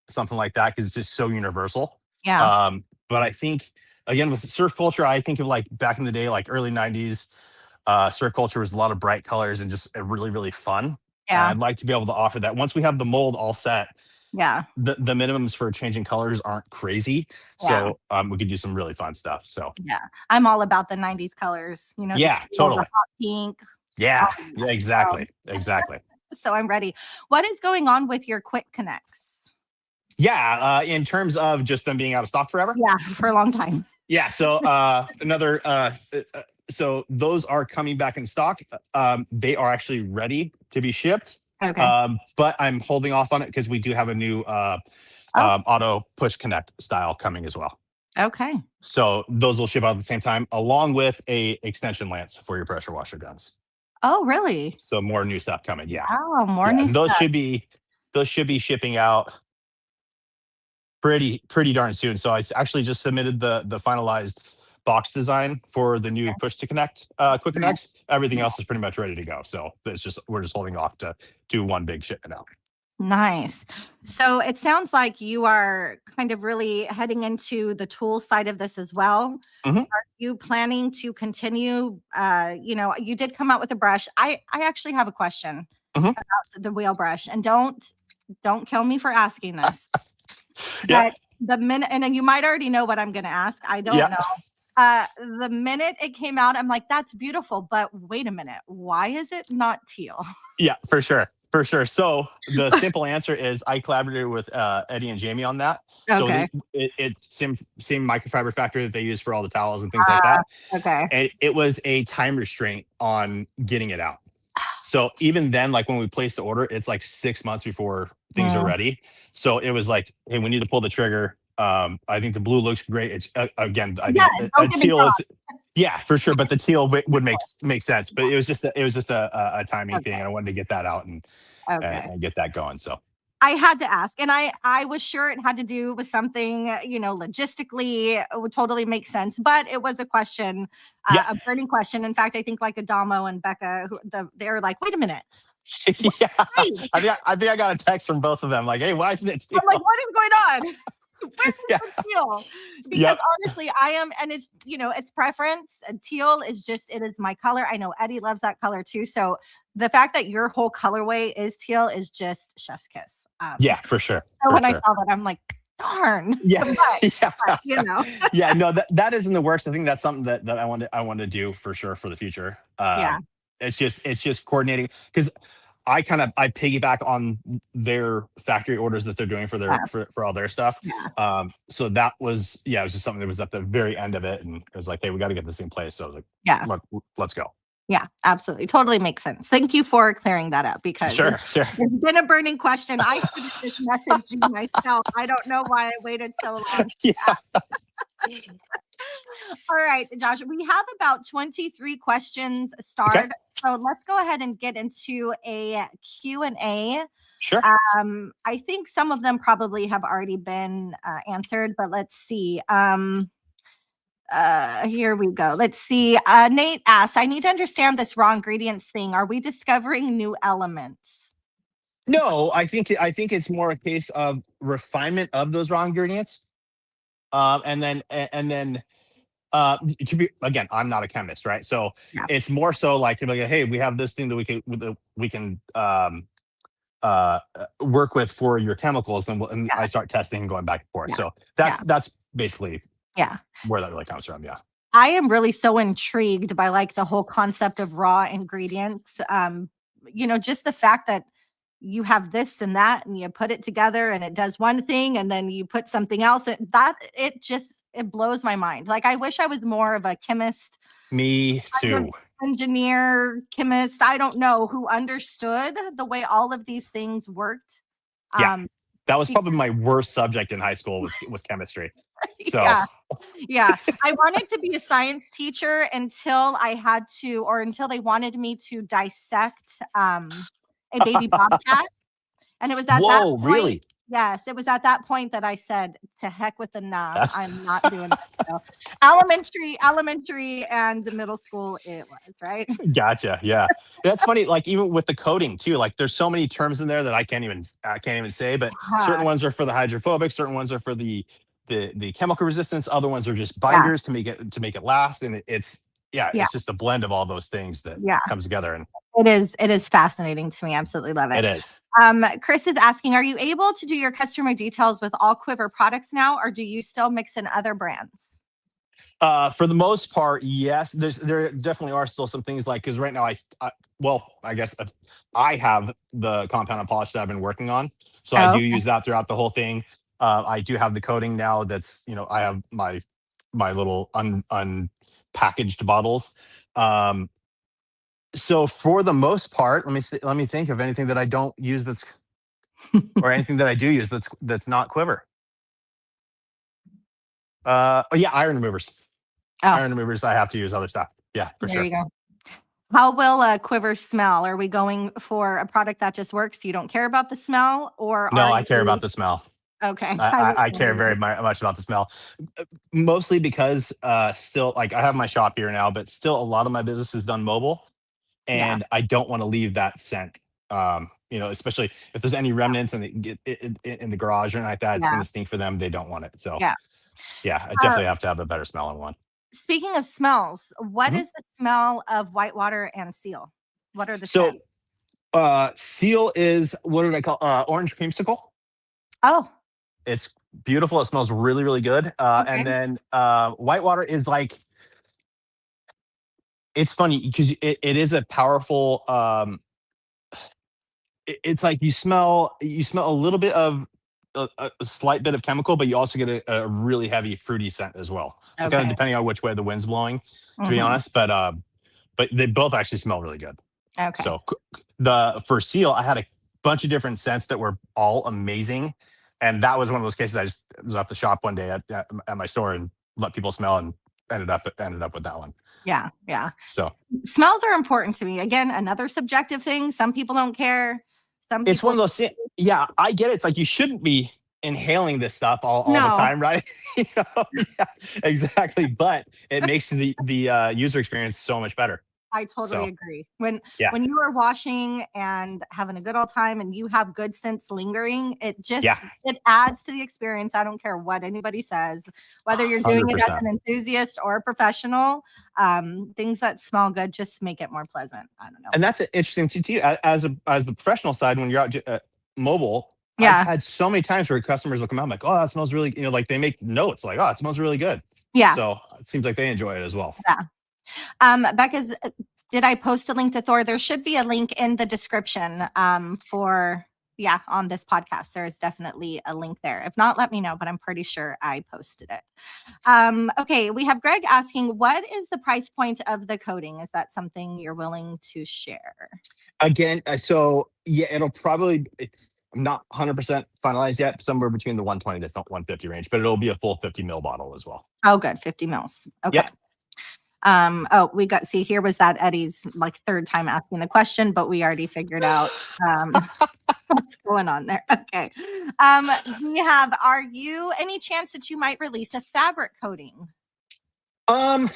something like that, because it's just so universal. Yeah. But I think, again, with surf culture, I think of like back in the day, like early 90s, surf culture was a lot of bright colors and just really, really fun. Yeah. I'd like to be able to offer that once we have the mold all set. Yeah. The minimums for changing colors aren't crazy, Yeah. so we could do some really fun stuff. So Yeah. I'm all about the 90s colors, the yeah, teal, the totally. hot pink. Yeah, All yeah, of that. exactly, exactly. So I'm ready. What is going on with your quick connects? Yeah, in terms of just them being out of stock forever. Yeah, for a long time. Yeah, so so those are coming back in stock. They are actually ready to be shipped. Okay. But I'm holding off on it because we do have a new Oh, auto push connect style coming as well. okay. So those will ship out at the same time, along with a extension lance for your pressure washer guns. Oh, really? So more new stuff coming. Yeah, Wow, more yeah, new and stuff. those should be shipping out pretty darn soon. So actually just submitted the finalized box design for the new Okay. push to connect quick Nice. connects. Everything else is pretty much ready to go. So it's just we're just holding off to do one big shipment now. Nice. So it sounds like you are kind of really heading into the tool side of this as well. Mhm. Are you planning to continue? You did come out with a brush. I actually have a question Mhm. about the wheel brush, and don't kill me for asking this. Yeah, But the minute, and then you might already know what I'm going to ask. I don't yeah, know. The minute it came out, I'm like, that's beautiful. But wait a minute, why is it not teal? yeah, for sure. For sure. So the simple answer is I collaborated with Eddie and Jamie on that. So Okay. it's same microfiber factory that they use for all the towels and things like Uh, that. okay. And it was a time restraint on getting it out. So even then, like when we placed the order, it's like 6 months before things are Mm. ready. So it was like, hey, we need to pull the trigger. I think the blue looks great. It's again, I Yeah, think a don't get me teal. wrong. It's yeah, for sure. But the teal would make sense. But it was just a timing thing, and I Okay. wanted to get that out Okay. and get that going. So I had to ask, and I was sure it had to do with something, logistically, it would totally make sense, but it was a question, yeah, a burning question. In fact, I think like Adamo and Becca, they're like, "Wait a minute, yeah. wait." I think I got a text from both of them like, hey, why isn't it I'm like, teal? "What is going on? Where's Yeah, the teal?" Because yep, honestly, I am, and it's preference. Teal is just, it is my color. I know Eddie loves that color too. So the fact that your whole colorway is teal is just chef's kiss. yeah, for sure, So for when I sure. saw that, I'm like, darn. Yeah, yeah, But, you know, yeah. No, that is in the works. I think that's something that I want to do for sure for the future. yeah, It's just coordinating because I piggyback on their factory orders that they're doing for yeah, for all their stuff. yeah, So that was yeah, it was just something that was at the very end of it, and it was like, hey, we got to get this in place. So I was like, yeah, let's go. yeah, absolutely. Totally makes sense. Thank you for clearing that up because Sure, sure. it's been a burning question. I should have just messaged you myself. I don't know why I waited so long. Yeah. All right, Josh, we have about 23 questions Okay. starred. So let's go ahead and get into a Q&A. Sure. I think some of them probably have already been answered, but let's see. Here we go. Let's see. Nate asks, I need to understand this raw ingredients thing. Are we discovering new elements? No, I think it's more a case of refinement of those raw ingredients. And then to be again, I'm not a chemist, right? So Yeah. it's more so like to be like, hey, we have this thing that we can work with for your chemicals, and Yeah. I start testing and going back and forth. Yeah. So Yeah. that's basically Yeah. where that really comes from. Yeah. I am really so intrigued by like the whole concept of raw ingredients. Just the fact that you have this and that and you put it together and it does one thing and then you put something else that it blows my mind. Like I wish I was more of a chemist, Me kind of too. engineer, chemist, I don't know, who understood the way all of these things worked. Yeah. Um That was probably my worst subject in high school was chemistry. So yeah. Yeah. I wanted to be a science teacher until I had to, or until they wanted me to dissect a baby bobcat. And it was at that whoa, point, really? yes, it was at that point that I said, to heck with the nah, I'm not doing that. So elementary and the middle school it was, right? Gotcha. Yeah. That's funny. Like even with the coding too, like there's so many terms in there that I can't even say, but certain Uh, ones are for the hydrophobic, certain ones are for the chemical resistance, other ones are just yeah, binders to make it last. And it's yeah, yeah, it's just a blend of all those things that yeah. comes together. And It is fascinating to me. Absolutely love it. It is. Chris is asking, are you able to do your customer details with all QUiVR products now, or do you still mix in other brands? For the most part, yes. There definitely are still some things like, because right now well, I guess I have the compound and polish that I've been working on, so I Oh, do okay. use that throughout the whole thing. I do have the coating now. That's, I have my little unpackaged bottles. Um, so for the most part, let me think of anything that I don't use or anything that I do use that's not QUiVR. Oh yeah, iron removers. Oh, Iron removers. I have to use other stuff. Yeah, for there sure. you go. How will QUiVR smell? Are we going for a product that just works? You don't care about the smell, or No, are I care about you the smell. okay? I care very much about the smell, mostly because still, like, I have my shop here now, but still a lot of my business is done mobile, Yeah, and I don't want to leave that scent. Especially if there's any remnants and in the garage or anything like that, it's going yeah, to stink for them. They don't want it. So yeah. yeah, I Uh, definitely have to have a better smelling one. Speaking of smells, what Mhm. is the smell of whitewater and seal? What are the So scents? seal is, what did I call, orange creamsicle? Oh, It's beautiful. It smells really, really good. And okay. then whitewater is like, it's funny because it is a powerful, it's like you smell a little bit of a slight bit of chemical, but you also get a really heavy fruity scent as well. So kind of Okay. depending on which way the wind's blowing, to be Hmm. honest. But they both actually smell really good. Okay. So the for seal, I had a bunch of different scents that were all amazing, and that was one of those cases. I just was at the shop one day at my store and let people smell, and ended up with that one. Yeah. Yeah. So Smells are important to me. Again, another subjective thing. Some people don't care. Some it's one people of those things. Yeah, I get it. It's like you shouldn't be inhaling this stuff all the no. time, right? Yeah, exactly. But it makes the user experience so much better. I totally So agree. yeah, When you are washing and having a good old time and you have good scents lingering, yeah, it adds to the experience. I don't care what anybody says, whether you're doing hundred it as percent. an enthusiast or a professional. Things that smell good just make it more pleasant. I don't know. And that's an interesting thing too. As the professional side, when you're out mobile, I've Yeah. had so many times where customers will come out, I'm like, oh, that smells really, like they make notes like, oh, it smells really good. Yeah. So it seems like they enjoy it as well. Yeah. Becca's, did I post a link to Thor? There should be a link in the description on this podcast. There is definitely a link there. If not, let me know, but I'm pretty sure I posted it. Okay, we have Greg asking, what is the price point of the coating? Is that something you're willing to share? Again, so yeah, it's not 100% finalized yet, somewhere between the 120 to 150 range, but it'll be a full 50 mil bottle as well. Oh, good. 50 mils. Okay. Yep. See, here was that Eddie's like third time asking the question, but we already figured out what's going on there. Okay. Are you any chance that you might release a fabric coating? Um,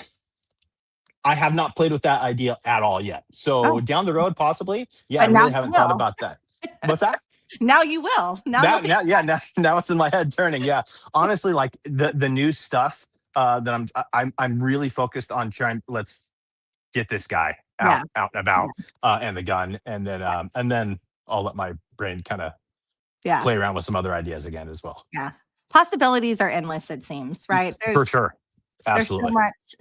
I have not played with that idea at all yet. So Oh, down the road, possibly. Yeah, I but now really you haven't thought will. about that. What's that? Now you will. Now you'll think. Now it's in my head turning. Yeah, honestly, like the new stuff that I'm really focused on trying. Let's get this guy Yeah. out and about, and the gun, and then I'll let my brain kind of Yeah. play around with some other ideas again as well. Yeah. Possibilities are endless, it seems, right? For sure, There's absolutely.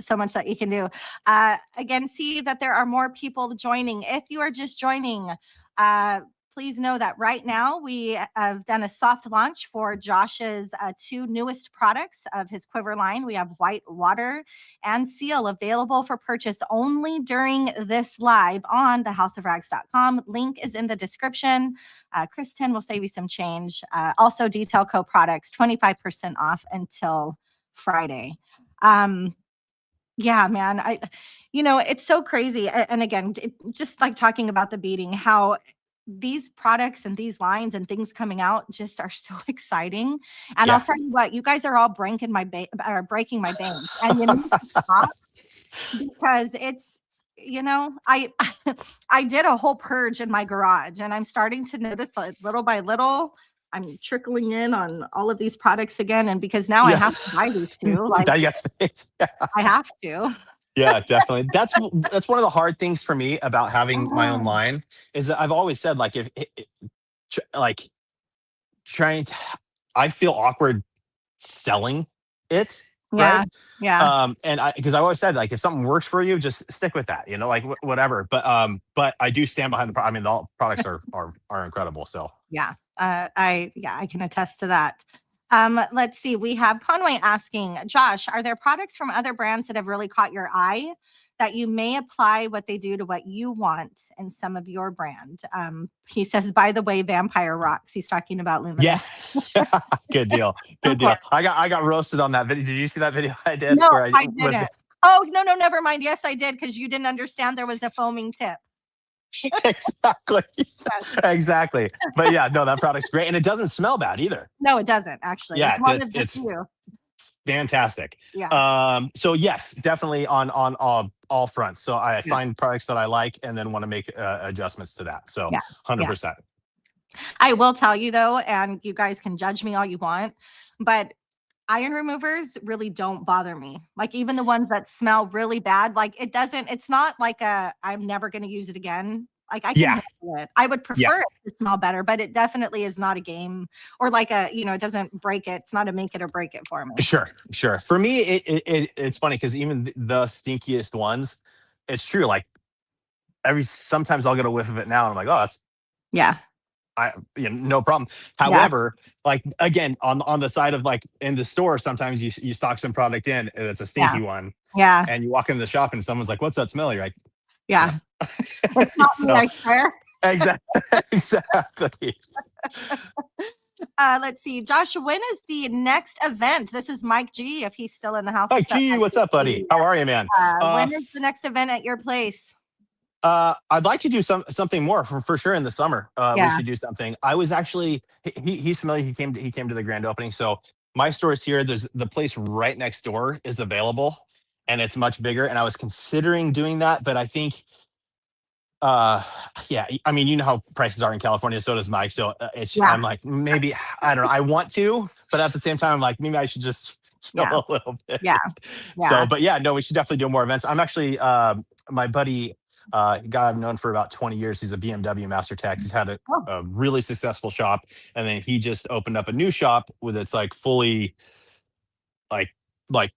so much that you can do. Again, see that there are more people joining. If you are just joining, please know that right now we have done a soft launch for Josh's two newest products of his QUiVR line. We have White Water and Seal available for purchase only during this live on thehouseofrags.com. Link is in the description. Kristen will save you some change. Also, Detail Co products, 25% off until Friday. Yeah, man, it's so crazy. And again, just like talking about the beating, how these products and these lines and things coming out just are so exciting. And I'll Yeah. tell you what, you guys are all breaking my bank, and you need to stop, because it's, I I did a whole purge in my garage, and I'm starting to notice, like, little by little, I'm trickling in on all of these products again, and because now I Yeah. have to buy these too, like Now you got space. Yeah. I have to. Yeah, definitely. That's one of the hard things for me about having my own Oh, line is that I've always said like if like trying to I feel awkward selling it, yeah, right? yeah, And I because I always said like if something works for you, just stick with that, like whatever. But I do stand behind I mean, all products are incredible. So yeah. I can attest to that. Let's see. We have Conway asking, Josh, are there products from other brands that have really caught your eye that you may apply what they do to what you want in some of your brand? He says, by the way, Vampire rocks. He's talking about yeah, Luminous. good deal, Of good course. deal. I got roasted on that video. Did you see that video I did No, where I I with didn't. Oh, no, no, never mind. Yes, I did because you didn't understand there was a foaming tip. exactly, Yes. exactly. But yeah, no, that product's great, and it doesn't smell bad either. No, it doesn't actually. It's Yeah, one of the it's few. fantastic. Yeah. So yes, definitely on all fronts. So I Yeah. find products that I like and then want to make adjustments to that. So Yeah. Yeah. 100%. I will tell you though, and you guys can judge me all you want, but iron removers really don't bother me. Like even the ones that smell really bad, like it's not like I'm never going to use it again. Like I can Yeah, handle it. I would yeah, prefer it to smell better, but it definitely is not a game or like it doesn't break it. It's not a make it or break it for me. sure, sure. For me, it's funny because even the stinkiest ones, it's true. Like every sometimes I'll get a whiff of it now, and I'm like, oh, that's Yeah. no problem. Yeah. However, like again, on the side of like in the store, sometimes you stock some product in, and it's a Yeah. stinky one, Yeah. and you walk into the shop and someone's like, "What's that smell?" You're like, "Yeah." Yeah. It's not me, So I swear. exactly, exactly. Let's see. Josh, when is the next event? This is Mike G. If he's still in the house, Hi, what's up, G. Mike What's up, buddy? G? How are you, man? When is the next event at your place? I'd like to do something more for sure in the summer. We Yeah. should do something. I was actually he's familiar. He came to the grand opening. So my store is here. There's the place right next door is available, and it's much bigger. And I was considering doing that, but I think uh yeah, I mean, you know how prices are in California, so does Mike. So Yeah. I'm like, maybe I don't know. I want to, but at the same time, I'm like, maybe I should just chill Yeah. a little bit. Yeah. So, Yeah. but yeah, no, we should definitely do more events. I'm actually my buddy, a guy I've known for about 20 years. He's a BMW master tech. He's had Oh, a really successful shop, and then he just opened up a new shop with it's like fully like like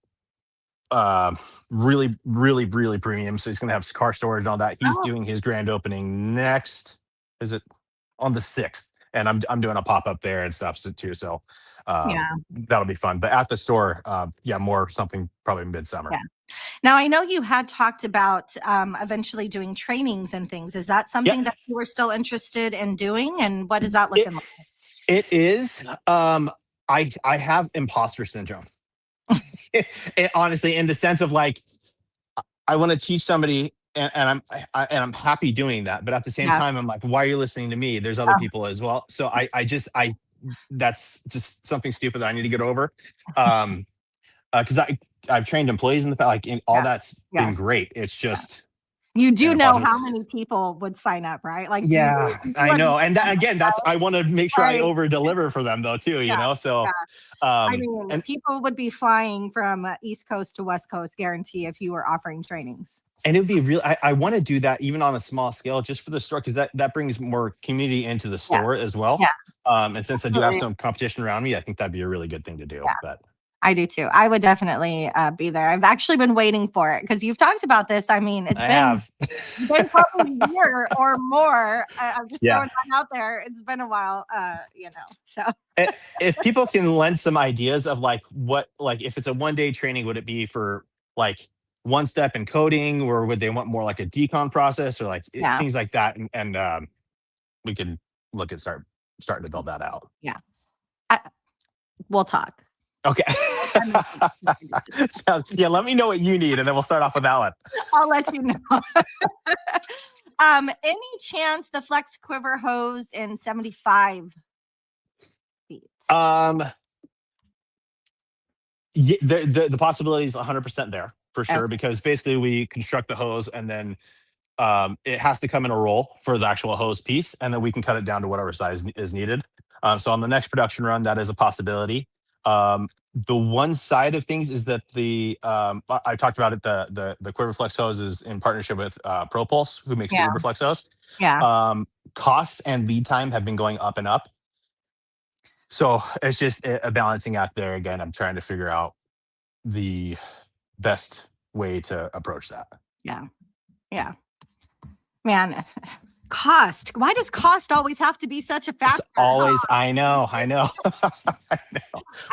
uh really premium. So he's gonna have car storage and all that. He's oh, doing his grand opening next, is it on the 6th? And I'm doing a pop-up there and stuff so too. So yeah. that'll be fun. But at the store, yeah, more something probably midsummer. Yeah. Now I know you had talked about eventually doing trainings and things. Is that Yep. something that you were still interested in doing? And what is that It looking like? it is. I have imposter syndrome. Honestly, in the sense of like I want to teach somebody, and I'm happy doing that. But at the same Yeah. time, I'm like, why are you listening to me? There's other Oh, people as well. So I that's just something stupid that I need to get over. Um, because I've trained employees in the past, like all yeah. that's Yeah. been great. It's Yeah. just You an do know impossible. how many people would sign up, right? Like, Yeah, you do I know. understand And that, again, that's I want to make sure I why? over deliver for them though too. Yeah. So Yeah. I mean, and people would be flying from East Coast to West Coast, guarantee, if you were offering trainings. and it would be real. I want to do that even on a small scale, just for the store, because that brings more community into the Yeah. store as well. Yeah. And since I do have Absolutely. some competition around me, I think that'd be a really good thing to do. Yeah. But I do too. I would definitely be there. I've actually been waiting for it because you've talked about this. I mean, I have, it's been probably a year or more. I'm just yeah. throwing that out there. It's been a while, So If people can lend some ideas of like what, like if it's a 1 day training, would it be for like one step in coding, or would they want more like a decon process, or like yeah, things like that? And we can look at starting to build that out. yeah. I, we'll talk. Okay. So yeah, let me know what you need, and then we'll start off with that one. I'll let you know. Any chance the Flex Quiver hose in 75 feet? The possibility is 100% there for Okay. sure, because basically we construct the hose, and then it has to come in a roll for the actual hose piece, and then we can cut it down to whatever size is needed. So on the next production run, that is a possibility. The one side of things is that I talked about it. The QuiVR hose is in partnership with ProPulse, who makes the Yeah. UberFlex hose. Yeah. Costs and lead time have been going up and up. So it's just a balancing act there. Again, I'm trying to figure out the best way to approach that. Yeah. Yeah. Man, cost. Why does cost always have to be such a It's factor? always, I know. I know. I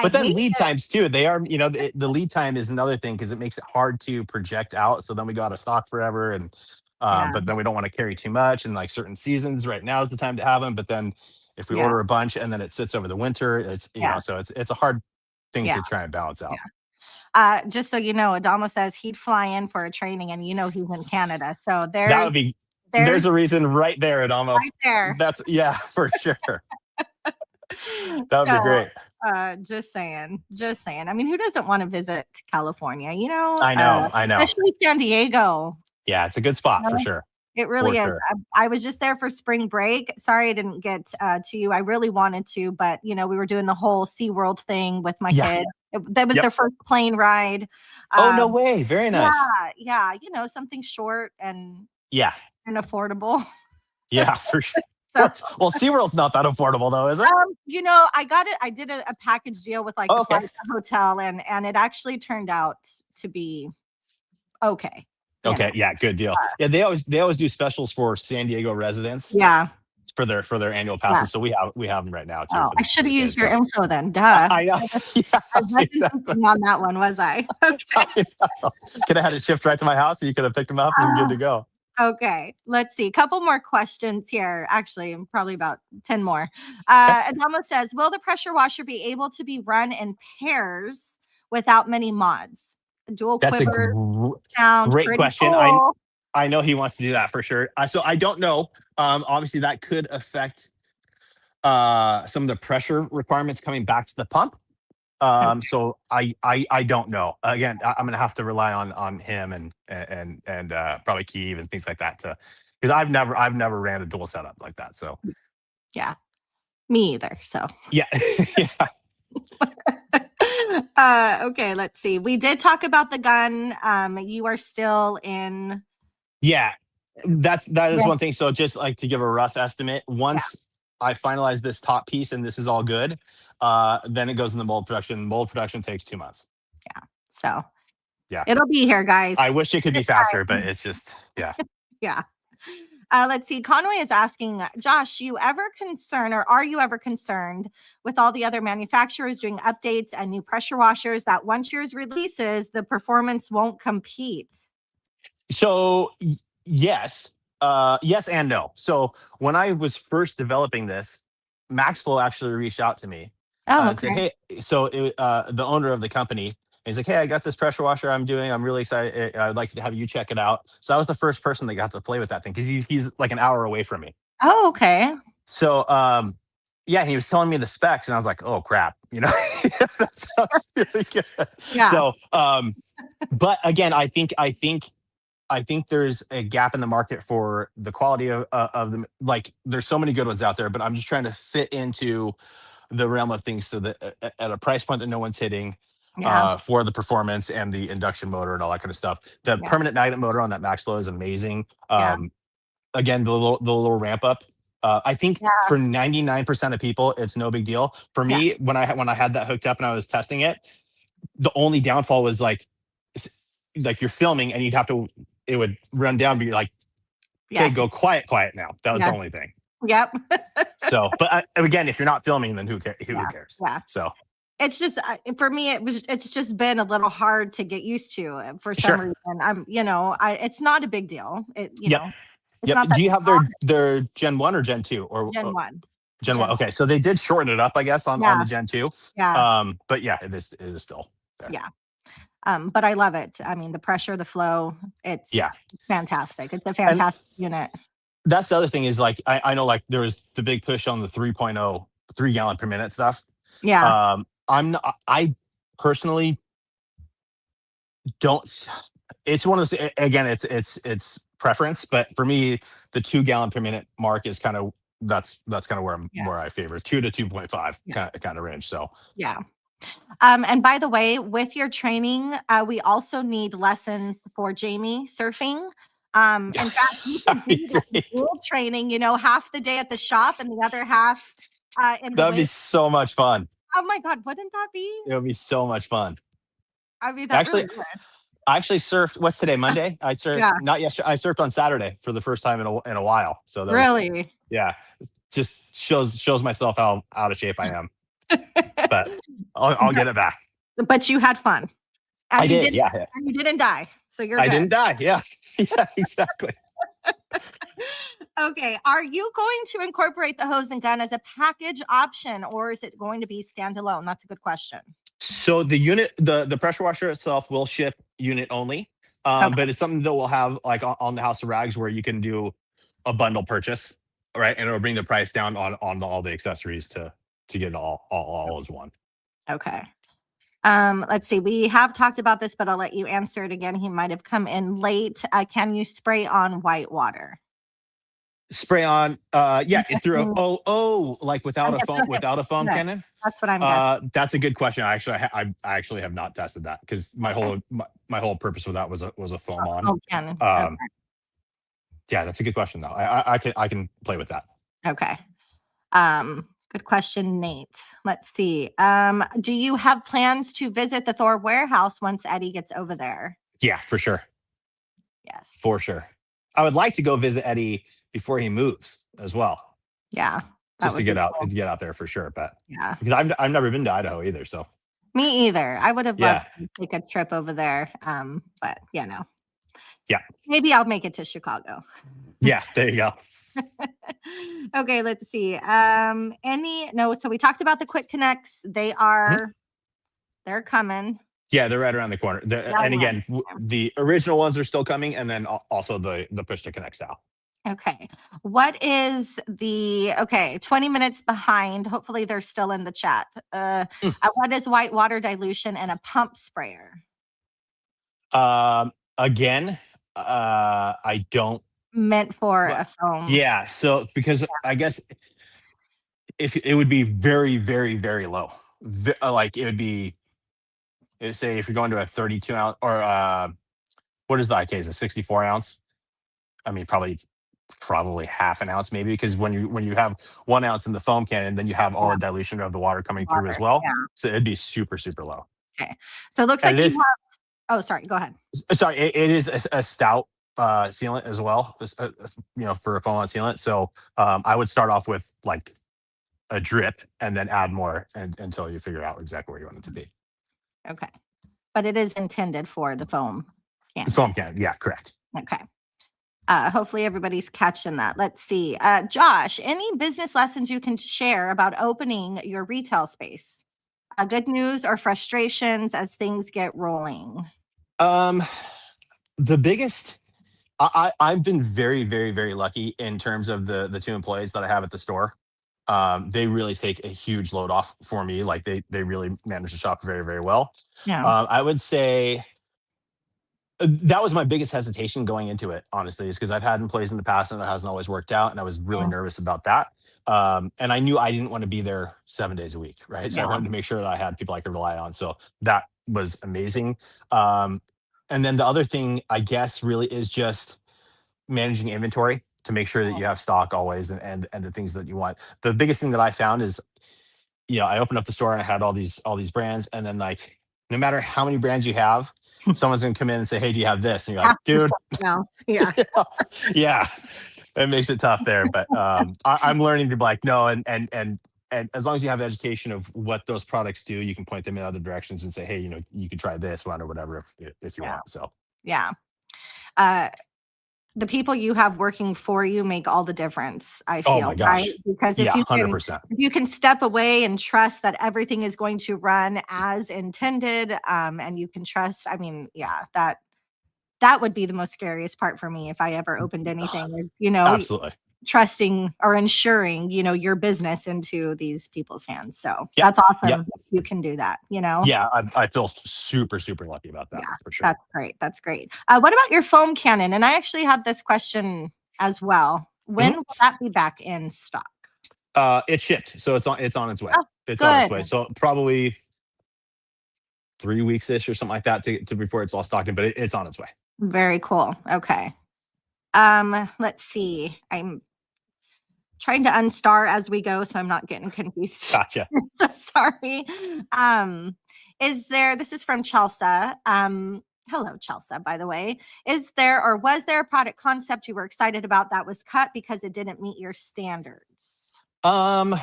But then hate lead it. times too. They are, the lead time is another thing because it makes it hard to project out. So then we go out of stock forever, and Yeah. but then we don't want to carry too much. And like certain seasons, right now is the time to have them. But then if we Yeah. order a bunch and then it sits over the winter, it's Yeah. so it's a hard thing Yeah. to try and balance out. Just so you know, Adamo says he'd fly in for a training, and he's in Canada. So That would be there's a reason right there, Adamo. right there. That's for sure. That would be great. Just saying. I mean, who doesn't want to visit California? I know. Especially San Diego. Yeah, it's a good spot for sure. It really is. Sure. I was just there for spring break. Sorry I didn't get to you. I really wanted to, but we were doing the whole SeaWorld thing with my kid. That was their first plane ride. Oh, no way. Very nice. Yeah. Something short and affordable. Yeah, for sure. Well, SeaWorld's not that affordable though, is it? I got it. I did a package deal with the flight to the hotel, and it actually turned out to be okay. Okay, yeah, good deal. Yeah, they always do specials for San Diego residents. Yeah. For their annual passes. So we have them right now too. Oh, I should have used your info then. Duh. I know. Yeah, I wasn't on that one, was I? Okay. Could have had it shipped right to my house, and you could have picked them up and good to go. Okay, let's see. A couple more questions here. Actually, probably about 10 more. Adamo says, will the pressure washer be able to be run in pairs without many mods? Dual That's quiver a great question. Cool. I know he wants to do that for sure. So I don't know. Obviously, that could affect some of the pressure requirements coming back to the pump. So I don't know. Again, I'm gonna have to rely on him and probably Keeve and things like that because I've never ran a dual setup like that. So yeah, me either. So yeah. Okay, let's see. We did talk about the gun. You are still in. Yeah, that is one thing. So just like to give a rough estimate, once I finalize this top piece and this is all good, then it goes in the mold production. Mold production takes 2 months. Yeah. So yeah, it'll be here, guys. I wish it could be faster, but it's just yeah. Let's see. Conway is asking, Josh, are you ever concerned with all the other manufacturers doing updates and new pressure washers that once yours releases, the performance won't compete? So yes and no. So when I was first developing this, Maxwell actually reached out to me and said, hey, so the owner of the company, he's like, hey, I got this pressure washer I'm doing. I'm really excited. I'd like to have you check it out. So I was the first person that got to play with that thing because he's like an hour away from me. Oh, okay. So he was telling me the specs and I was like, oh crap, that sounds really good. Yeah. So but again, I think there's a gap in the market for the quality of them. Like there's so many good ones out there, but I'm just trying to fit into the realm of things so that at a price point that no one's hitting for the performance and the induction motor and all that kind of stuff. The permanent magnet motor on that Maxlow is amazing. Again, the little ramp up. I think for 99% of people, it's no big deal. For me, when I had that hooked up and I was testing it, the only downfall was like you're filming and it would run down, but you're like, okay, go quiet now. That was the only thing. Yep. So, but again, if you're not filming, then who cares? Who cares? Yeah. So it's just for me, it's just been a little hard to get used to for some reason. It's not a big deal. Know. Yep. Do you have their Gen 1 or Gen 2 or Gen 1? Gen 1. Okay, so they did shorten it up, I guess, on the Gen 2. Yeah. But yeah, it is still there. Yeah. But I love it. I mean, the pressure, the flow, it's fantastic. It's a fantastic unit. That's the other thing is like, I know like there was the big push on the 3.0, 3 gallon per minute stuff. Yeah. I personally don't, it's one of those, again, it's preference, but for me, the 2 gallon per minute mark is kind of, that's kind of where I favor 2 to 2.5 kind of range. So yeah. And by the way, with your training, we also need lessons for Jamie surfing. In fact, you could That'd be do that great. dual training, half the day at the shop and the other half in the That'd be wave. so much fun. Oh my God, wouldn't that be? It would be so much fun. I mean, that really Actually, would. I actually surfed. What's today? Monday. I surfed Yeah, not yesterday. I surfed on Saturday for the first time in a while. So that was, really. yeah, just shows myself how out of shape I am. But I'll but, get it back. but you had fun, I and did. Yeah, yeah. you didn't die, so you're I good. didn't die. Yeah, yeah, exactly. Okay, are you going to incorporate the hose and gun as a package option, or is it going to be standalone? That's a good question. So the unit, the pressure washer itself will ship unit only, Okay. but it's something that we'll have like on the House of Rags where you can do a bundle purchase, right? And it'll bring the price down on all the accessories to get it all as one. Okay. Let's see. We have talked about this, but I'll let you answer it again. He might have come in late. Can you spray on white water? Spray on, yeah, it through. guessing- Like I'm guessing- okay, without a foam good. cannon. That's what I'm guessing. That's a good question. I actually have not tested that because Okay. my whole purpose with that was a foam on. Oh, cannon. Um, yeah, that's a good question though. I can play with that. Okay. Good question, Nate. Let's see. Do you have plans to visit the Thor warehouse once Eddie gets over there? Yeah, for sure. Yes. For sure. I would like to go visit Eddie before he moves as well, Yeah. just to would be cool. get out there for sure. But Yeah. because I've never been to Idaho either, so Me either. I would have yeah, loved to take a trip over there. But no. yeah, Maybe I'll make it to Chicago. yeah. There you go. Okay, let's see. So we talked about the quick connects. They're coming. Yeah, they're right around the corner. And yeah. again, the original ones are still coming, and then also the push to connect style. Okay. What is 20 minutes behind. Hopefully they're still in the chat. What is white water dilution and a pump sprayer? Again, I don't. Meant for Well, a foam. yeah, so because I guess if it would be very, very, very low, like it would be, say if you're going to a 32 ounce or what is the IK? Is a 64 ounce? I mean, probably half an ounce maybe because when you have 1 ounce in the foam cannon, then you have all the dilution of the water coming through as well. Yeah. So it'd be super, super low. Okay. So it looks And like it you is, have. Oh, sorry. Go ahead. sorry, it is a stout sealant as well, for a foam on sealant. So I would start off with like a drip and then add more until you figure out exactly where you want it to be. Okay. But it is intended for the foam cannon. Foam cannon, yeah, correct. Okay. Hopefully everybody's catching that. Let's see. Josh, any business lessons you can share about opening your retail space? Good news or frustrations as things get rolling? The biggest, I've been very, very, very lucky in terms of the two employees that I have at the store. They really take a huge load off for me. Like they really manage to shop very, very well. Yeah. I would say that was my biggest hesitation going into it, honestly, is because I've had employees in the past and it hasn't always worked out. And I was really nervous about that. And I knew I didn't want to be there 7 days a week, right? So I wanted to make sure that I had people I could rely on. So that was amazing. And then the other thing, I guess, really is just managing inventory to make sure that you have stock always and the things that you want. The biggest thing that I found is, I opened up the store and I had all these brands, and then like no matter how many brands you have, someone's gonna come in and say, "Hey, do you have this?" And you're like, "Dude, yeah, yeah." It makes it tough there, but I'm learning to be like, no, and as long as you have education of what those products do, you can point them in other directions and say, "Hey, you can try this one or whatever if you want." So yeah. The people you have working for you make all the difference, I feel. Oh my gosh. Right? Because if 100%. you can step away and trust that everything is going to run as intended, and you can trust, that would be the most scariest part for me if I ever opened anything is, Absolutely. trusting or ensuring, your business into these people's hands. So that's awesome. You can do that, Yeah, I feel super, super lucky about that for sure. That's great. That's great. What about your foam cannon? And I actually had this question as well. When will that be back in stock? It shipped, so it's on its way. Oh, It's on its good. way. So probably 3 weeks ish or something like that to before it's all stocked in, but it's on its way. Very cool. Okay. Let's see. I'm trying to unstar as we go, so I'm not getting confused. Gotcha. So sorry. This is from Chelsea. Hello, Chelsea, by the way. Is there or was there a product concept you were excited about that was cut because it didn't meet your standards? No.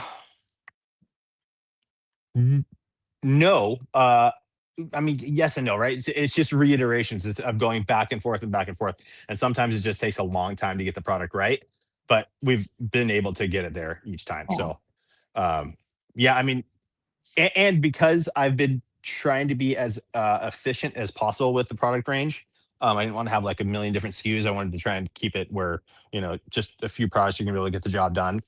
I mean, yes and no, right? It's just reiterations of going back and forth and back and forth. And sometimes it just takes a long time to get the product right. But we've been able to get it there each time. Yeah. So, yeah, I mean, and because I've been trying to be as efficient as possible with the product range, I didn't want to have like a million different SKUs. I wanted to try and keep it where, just a few products you can really get the job done.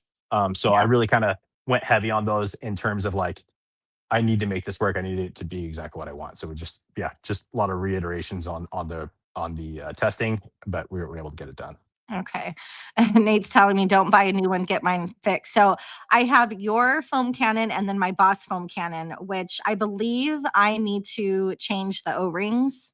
So I really kind of went heavy on those in terms of like, I need to make this work. I need it to be exactly what I want. So we just a lot of reiterations on the testing, but we were able to get it done. Okay. Nate's telling me don't buy a new one, get mine fixed. So I have your foam cannon and then my Boss foam cannon, which I believe I need to change the O-rings.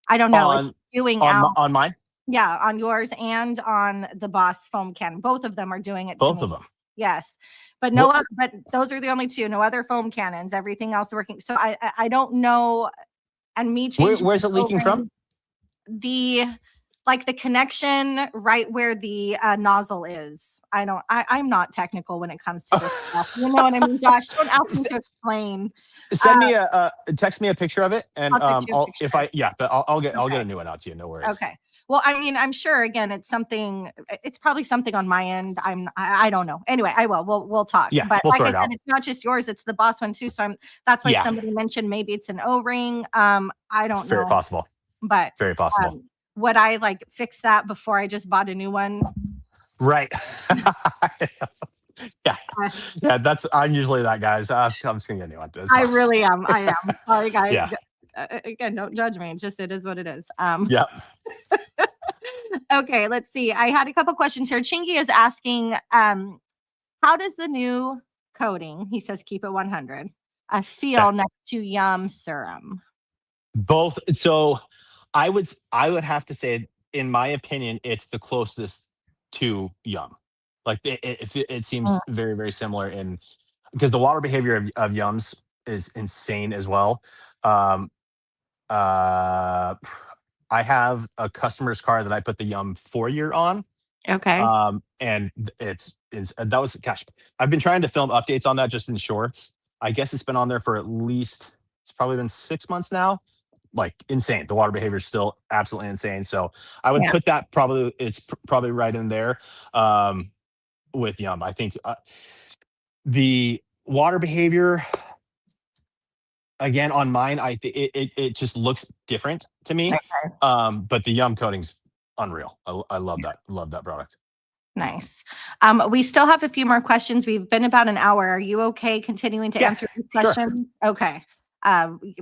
I don't know. It's doing out. On mine? Yeah, on yours and on the Boss foam cannon. Both of them are doing it to Both me. of them. Yes. But but those are the only two. No other foam cannons. Everything else working. So I don't know. And me changing. Where's it leaking from? Like the connection right where the nozzle is. I'm not technical when it comes to this stuff. You know what I mean, Josh? Don't ask me to explain. Send me text me a picture of it, and I'll get a new one out to you. No worries. Okay. Well, I mean, I'm sure again, it's probably something on my end. I don't know. Anyway, I will. We'll talk. Yeah, but we'll like I sort it said, out. it's not just yours, it's the Boss one too. So that's why somebody mentioned maybe it's an O-ring. I don't know. Very possible. But very possible. Would I like fix that before I just bought a new one? Right. Yeah. I'm usually that guy. So I'm just gonna get a new one. I really am. I am. Sorry, guys. Yeah. Again, don't judge me. It is what it is. Yeah. Okay, let's see. I had a couple questions here. Chingy is asking, how does the new coating, he says keep it 100, feel next to Yum Serum? Both. So I would have to say, in my opinion, it's the closest to Yum. Like it seems very, very similar because the water behavior of Yums is insane as well. I have a customer's car that I put the Yum 4-year on. Okay. And that was, gosh, I've been trying to film updates on that just in shorts. I guess it's been on there for it's probably been 6 months now. Like insane. The water behavior is still absolutely insane. So I would put that it's probably right in there with Yum. I think the water behavior, again, on mine, it just looks different to me. Okay. But the Yum coating's unreal. I love that. Love that product. Nice. We still have a few more questions. We've been about an hour. Are you okay continuing to answer these questions? Sure. Okay.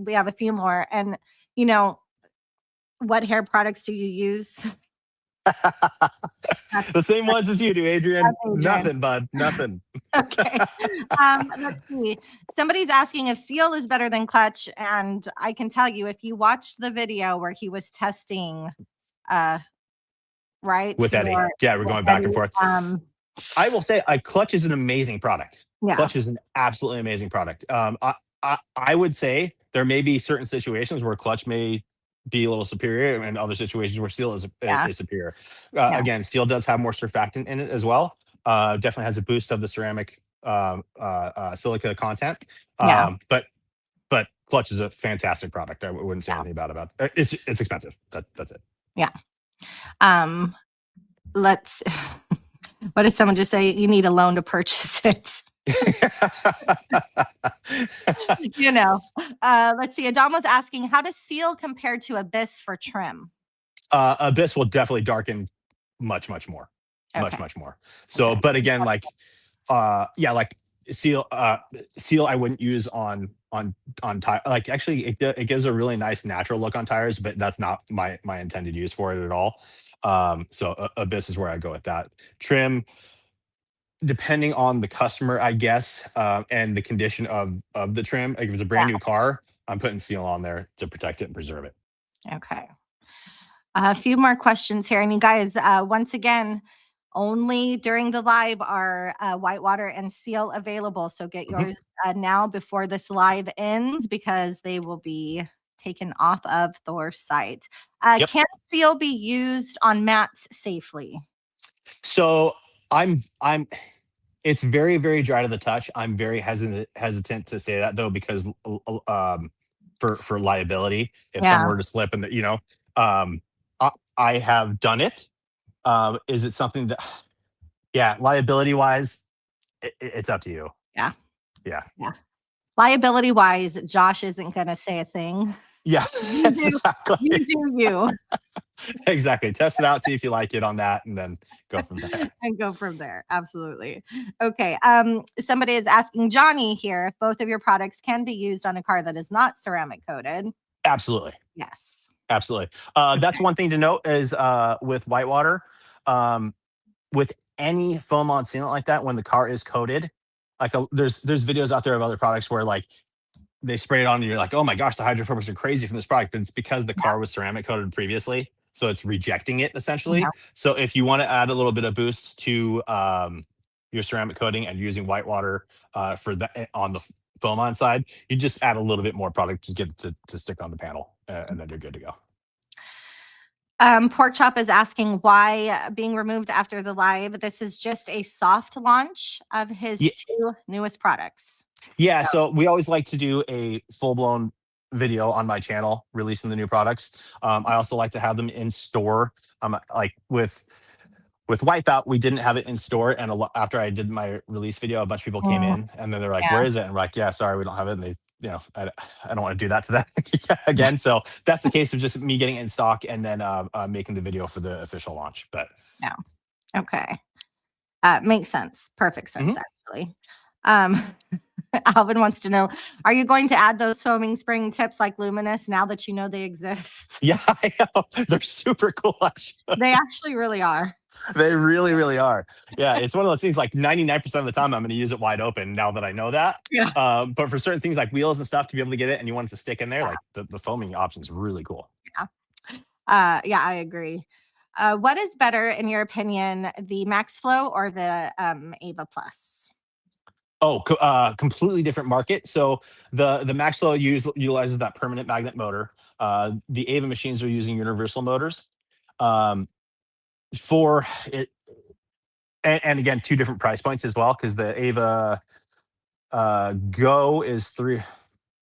We have a few more. And, what hair products do you use? The same ones as you do, Adrian. Nothing, bud. Nothing. Okay. Let's see. Somebody's asking if Seal is better than Clutch, and I can tell you, if you watched the video where he was testing, right with Eddie, we're going back and forth. I will say, Clutch is an amazing product. Yeah. Clutch is an absolutely amazing product. I would say there may be certain situations where Clutch may be a little superior, and other situations where Seal is superior. Again, Seal does have more surfactant in it as well. Definitely has a boost of the ceramic silica content. But Clutch is a fantastic product. I wouldn't say anything bad about it. It's expensive. That's it. Yeah. Let's. What does someone just say? You need a loan to purchase it. Let's see. Adam was asking, how does Seal compare to Abyss for trim? Abyss will definitely darken much more. Okay. Much more. So, but again, like Seal I wouldn't use on tire. Like, actually, it gives a really nice natural look on tires, but that's not my intended use for it at all. So Abyss is where I go with that. Trim, depending on the customer, I guess, and the condition of the trim. Like, if it's a brand new car, I'm putting seal on there to protect it and preserve it. Okay. A few more questions here. And you guys, once again, only during the live are Whitewater and Seal available. So get yours now before this live ends, because they will be taken off of Thor site. Yep. Can Seal be used on mats safely? So I'm it's very, very dry to the touch. I'm very hesitant to say that though, because for liability, if Yeah. someone were to slip and um, I have done it. Is it something that, yeah, liability wise, it's up to you. Yeah. Yeah. Yeah. Liability wise, Josh isn't going to say a thing. Yeah. You do, Exactly. you do you. Exactly. Test it out, see if you like it on that, and then go from there. And go from there. Absolutely. Okay. Somebody is asking Johnny here if both of your products can be used on a car that is not ceramic coated. Absolutely. Yes. Absolutely. That's one thing to note is with Whitewater, with any foam on sealant like that, when the car is coated, like there's videos out there of other products where like they spray it on and you're like, oh my gosh, the hydrophobics are crazy from this product. But it's because the car was ceramic coated previously. So it's rejecting it Yeah. essentially. So if you want to add a little bit of boost to your ceramic coating and using Whitewater for the on the foam on side, you just add a little bit more product to get it to stick on the panel, and then you're good to go. Pork Chop is asking why being removed after the live. This is just a soft launch of his Yeah. 2 newest products. Yeah, so we always like to do a full-blown video on my channel releasing the new products. I also like to have them in store. Like with Wipeout, we didn't have it in store, and after I did my release video, a bunch of people came in, and then they're like, Yeah. "Where is it?" And we're like, "Yeah, sorry, we don't have it." And they, I don't want to do that to them again. So that's the case of just me getting it in stock and then making the video for the official launch. But Yeah. Okay. Makes sense. Perfect sense, actually. Alvin wants to know, are you going to add those foaming spring tips like Luminous now that you know they exist? yeah, I know. They're super cool. Actually. They actually really are. They really, really are. Yeah, it's one of those things like 99% of the time I'm going to use it wide open now that I know that. Yeah. But for certain things like wheels and stuff, to be able to get it and you want it to stick in there, like the foaming option is really cool. Yeah, I agree. What is better, in your opinion, the Max Flow or the Ava Plus? Oh, completely different market. So the Maxwell utilizes that permanent magnet motor. The Ava machines are using universal motors. For it, and again, two different price points as well, because the Ava Go is gosh,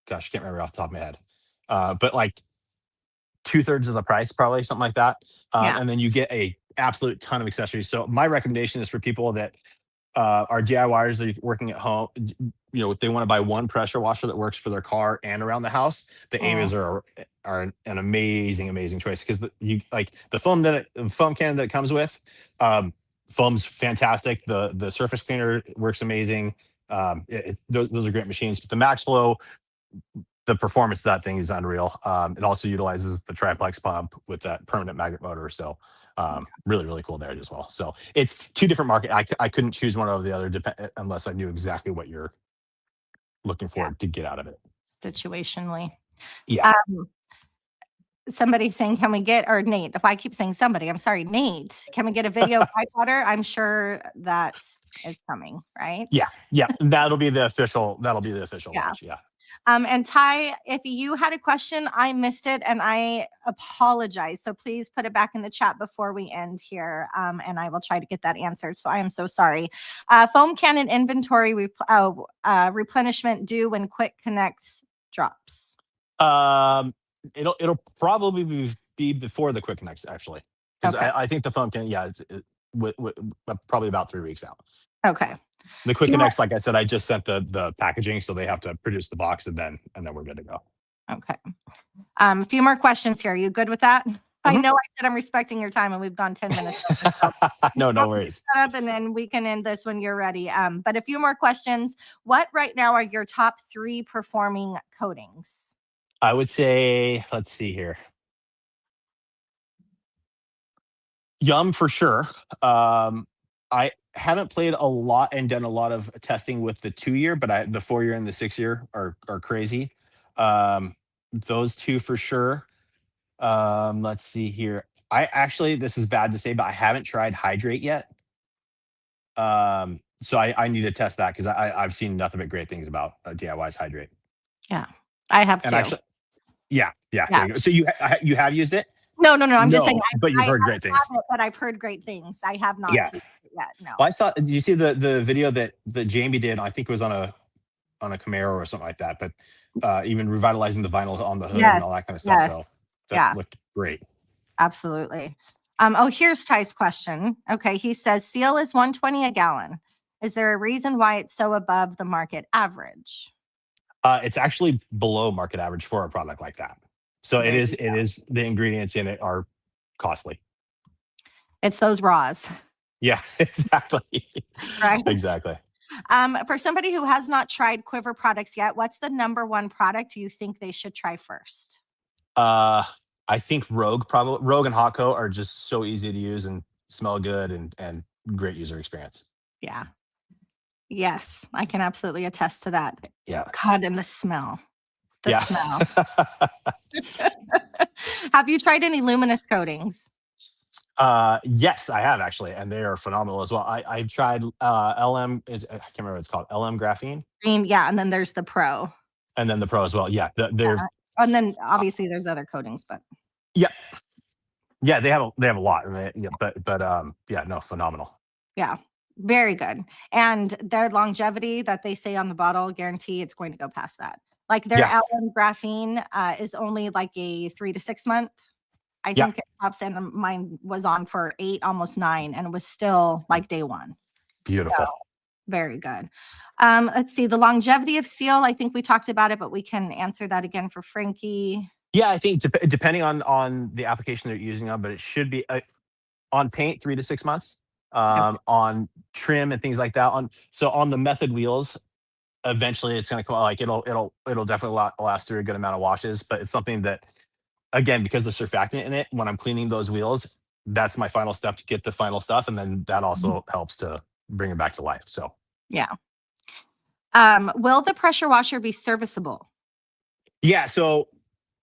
I can't remember off the top of my head, but like 2/3 of the price, probably something like that. Yeah. And then you get a absolute ton of accessories. So my recommendation is for people that are DIYers that are working at home. They want to buy one pressure washer that works for their car and around the house. The Avas are an amazing, amazing choice, because the foam foam can that it comes with, foam's fantastic. The surface cleaner works amazing. Those are great machines. But the Max Flow, the performance of that thing is unreal. It also utilizes the triplex pump with that permanent magnet motor. So really, really cool there as well. So it's two different market. I couldn't choose one over the other unless I knew exactly what you're looking for to get out of it. Situationally. Yeah. Somebody's saying, can we get, or Nate, if I keep saying somebody, I'm sorry, Nate, can we get a video of Whitewater? I'm sure that is coming, right? Yeah. Yeah. That'll be the official launch. Yeah. And Ty, if you had a question, I missed it and I apologize. So please put it back in the chat before we end here. And I will try to get that answered. So I am so sorry. Foam cannon inventory replenishment due when Quick Connects drops. It'll probably be before the Quick Connects, actually. Because I think the foam can, it's probably about 3 weeks out. Okay. The Quick Connects, like I said, I just sent the packaging, so they have to produce the box and then we're good to go. Okay. A few more questions here. Are you good with that? I know I said I'm respecting your time and we've gone 10 minutes. No worries. Up and then we can end this when you're ready. But a few more questions. What right now are your top 3 performing coatings? I would say, let's see here. Yum for sure. I haven't played a lot and done a lot of testing with the 2-year, but the 4-year and the 6-year are crazy. Those two for sure. Let's see here. I actually, this is bad to say, but I haven't tried Hydrate yet. So I need to test that because I've seen nothing but great things about DIY's Hydrate. Yeah, I have And too. actually, yeah, Yeah. there you go. So you have used it? No. I'm just saying, But you've heard great things. have it, but I've heard great things. I have not Yeah. used it yet. No. Well, I saw. Did you see the video that Jamie did? I think it was on a Camaro or something like that. But even revitalizing the vinyl on the hood and all that kind of stuff. Yes. So that Yeah. looked great. Absolutely. Here's Ty's question. Okay, he says Seal is $120 a gallon. Is there a reason why it's so above the market average? It's actually below market average for a product like that. So There it you is. go. It is. The ingredients in it are costly. It's those raws, Yeah, exactly. right? Exactly. For somebody who has not tried QUiVR products yet, what's the number one product you think they should try first? I think Rogue and Hotco are just so easy to use and smell good and great user experience. Yeah. Yes, I can absolutely attest to that. Yeah. God, and the smell. The Yeah. smell. Have you tried any luminous coatings? Yes, I have actually, and they are phenomenal as well. I've tried LM I can't remember what it's called, LM graphene, Green, yeah, and then there's the Pro. and then the Pro as well. Yeah, they're And then obviously there's other coatings, but yeah, they have a lot, and yeah, no, phenomenal. yeah, very good. And their longevity that they say on the bottle, guarantee it's going to go past that. Like their Yeah. LM graphene is only like a 3 to 6 month. I Yeah. think it tops, and mine was on for 8, almost 9, and it was still like day one. Beautiful. So, very good. Let's see, the longevity of Seal. I think we talked about it, but we can answer that again for Frankie. Yeah, I think depending on the application they're using on, but it should be on paint 3 to 6 months. On trim and things like that. On the method wheels, eventually it's going to come like it'll definitely last through a good amount of washes. But it's something that, again, because the surfactant in it, when I'm cleaning those wheels, that's my final step to get the final stuff, and then that also helps to bring it back to life. So yeah. Will the pressure washer be serviceable? yeah, so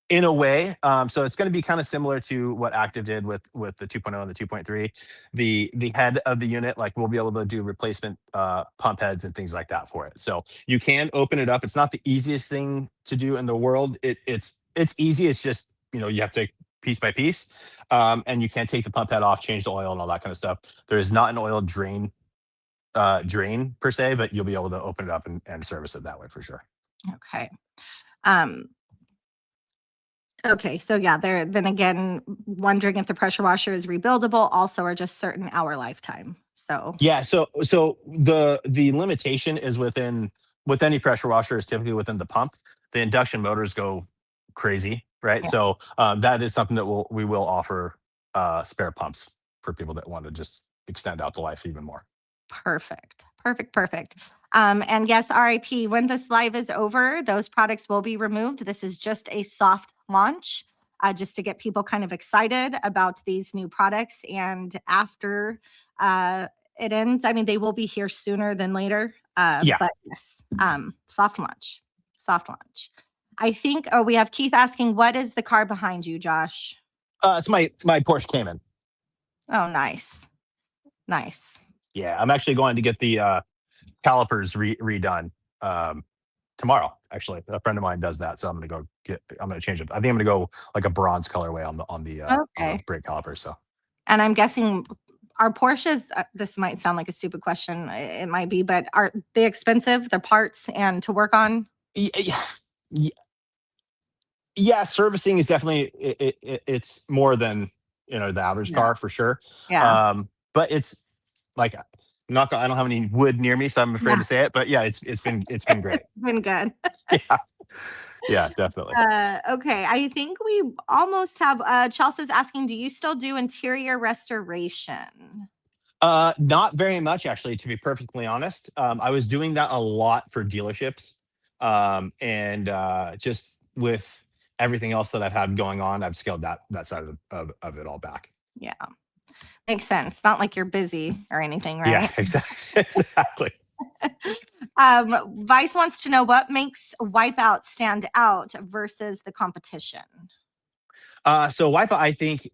in a way, so it's going to be kind of similar to what Active did with the 2.0 and the 2.3. The head of the unit, like we'll be able to do replacement pump heads and things like that for it. So you can open it up. It's not the easiest thing to do in the world. It's easy. It's just, you have to piece by piece, and you can't take the pump head off, change the oil, and all that kind of stuff. There is not an oil drain per se, but you'll be able to open it up and service it that way for sure. Okay. Okay, so yeah, then again, wondering if the pressure washer is rebuildable also, or just certain hour lifetime. So yeah, so the limitation is with any pressure washer is typically within the pump. The induction motors go crazy, right? Yeah. So that is something that we will offer spare pumps for people that want to just extend out the life even more. Perfect. And yes, RIP, when this live is over, those products will be removed. This is just a soft launch, just to get people kind of excited about these new products. And after it ends, I mean, they will be here sooner than later. Yeah. But yes, soft launch. I think, we have Keith asking, what is the car behind you, Josh? It's my Porsche Cayman. Oh, nice. Yeah, I'm actually going to get the calipers redone tomorrow. Actually, a friend of mine does that, so I'm going to change it. I think I'm going to go like a bronze colorway on the brake calipers. So, and I'm guessing, are Porsches, this might sound like a stupid question, it might be, but are they expensive, the parts and to work on? Yeah, servicing is definitely it's more than the average car for sure. Yeah. But it's like I don't have any wood near me, so I'm afraid to say it. But yeah, it's been great. Been good. Yeah, definitely. Okay, I think we almost have. Chelsea's asking, do you still do interior restoration? Not very much, actually, to be perfectly honest. I was doing that a lot for dealerships, and just with everything else that I've had going on, I've scaled that side of it all back. Yeah, makes sense. Not like you're busy or anything, right? Yeah, exactly. Vice wants to know what makes Wipeout stand out versus the competition. So Wipeout, I think,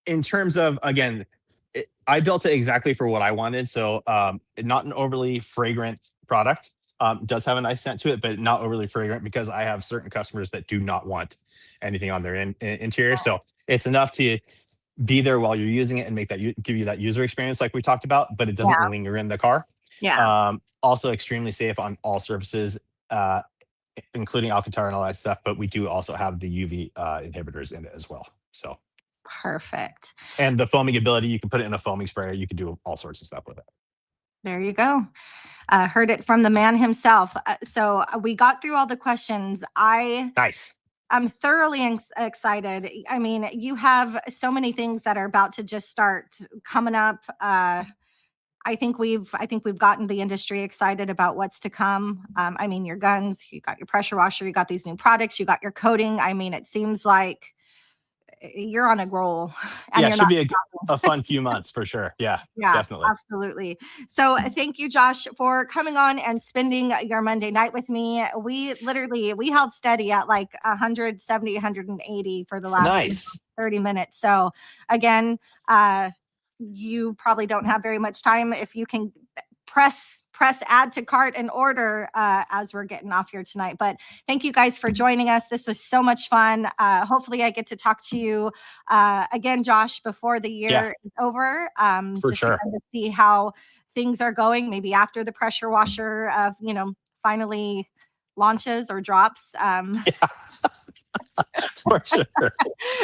in terms of, again, I built it exactly for what I wanted. So not an overly fragrant product. Does have a nice scent to it, but not overly fragrant because I have certain customers that do not want anything on their interior. So it's enough to be there while you're using it and make that give you that user experience like we talked about, but it doesn't Yeah. linger in the car. Yeah. Also extremely safe on all surfaces, including Alcantara and all that stuff. But we do also have the UV inhibitors in it as well. So perfect. And the foaming ability, you can put it in a foaming sprayer. You can do all sorts of stuff with it. There you go. Heard it from the man himself. So we got through all the questions. Nice. I'm thoroughly excited. I mean, you have so many things that are about to just start coming up. I think we've gotten the industry excited about what's to come. I mean, your guns, you got your pressure washer, you got these new products, you got your coating. I mean, it seems like you're on a roll. And yeah, it should be a fun few months for sure. Yeah, definitely. Absolutely. So thank you, Josh, for coming on and spending your Monday night with me. We held steady at like 170, 180 for the last 30 minutes. So again, you probably don't have very much time. If you can press add to cart and order as we're getting off here tonight. But thank you guys for joining us. This was so much fun. Hopefully I get to talk to you again, Josh, before the year is over. For just sure. to kind of see how things are going, maybe after the pressure washer finally launches or drops. For sure.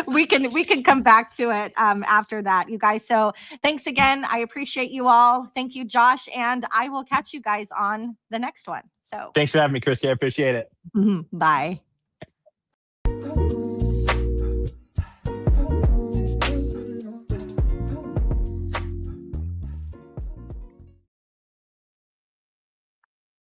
we can come back to it after that, you guys. So thanks again. I appreciate you all. Thank you, Josh, and I will catch you guys on the next one. So thanks for having me, Christy. I appreciate it. Bye.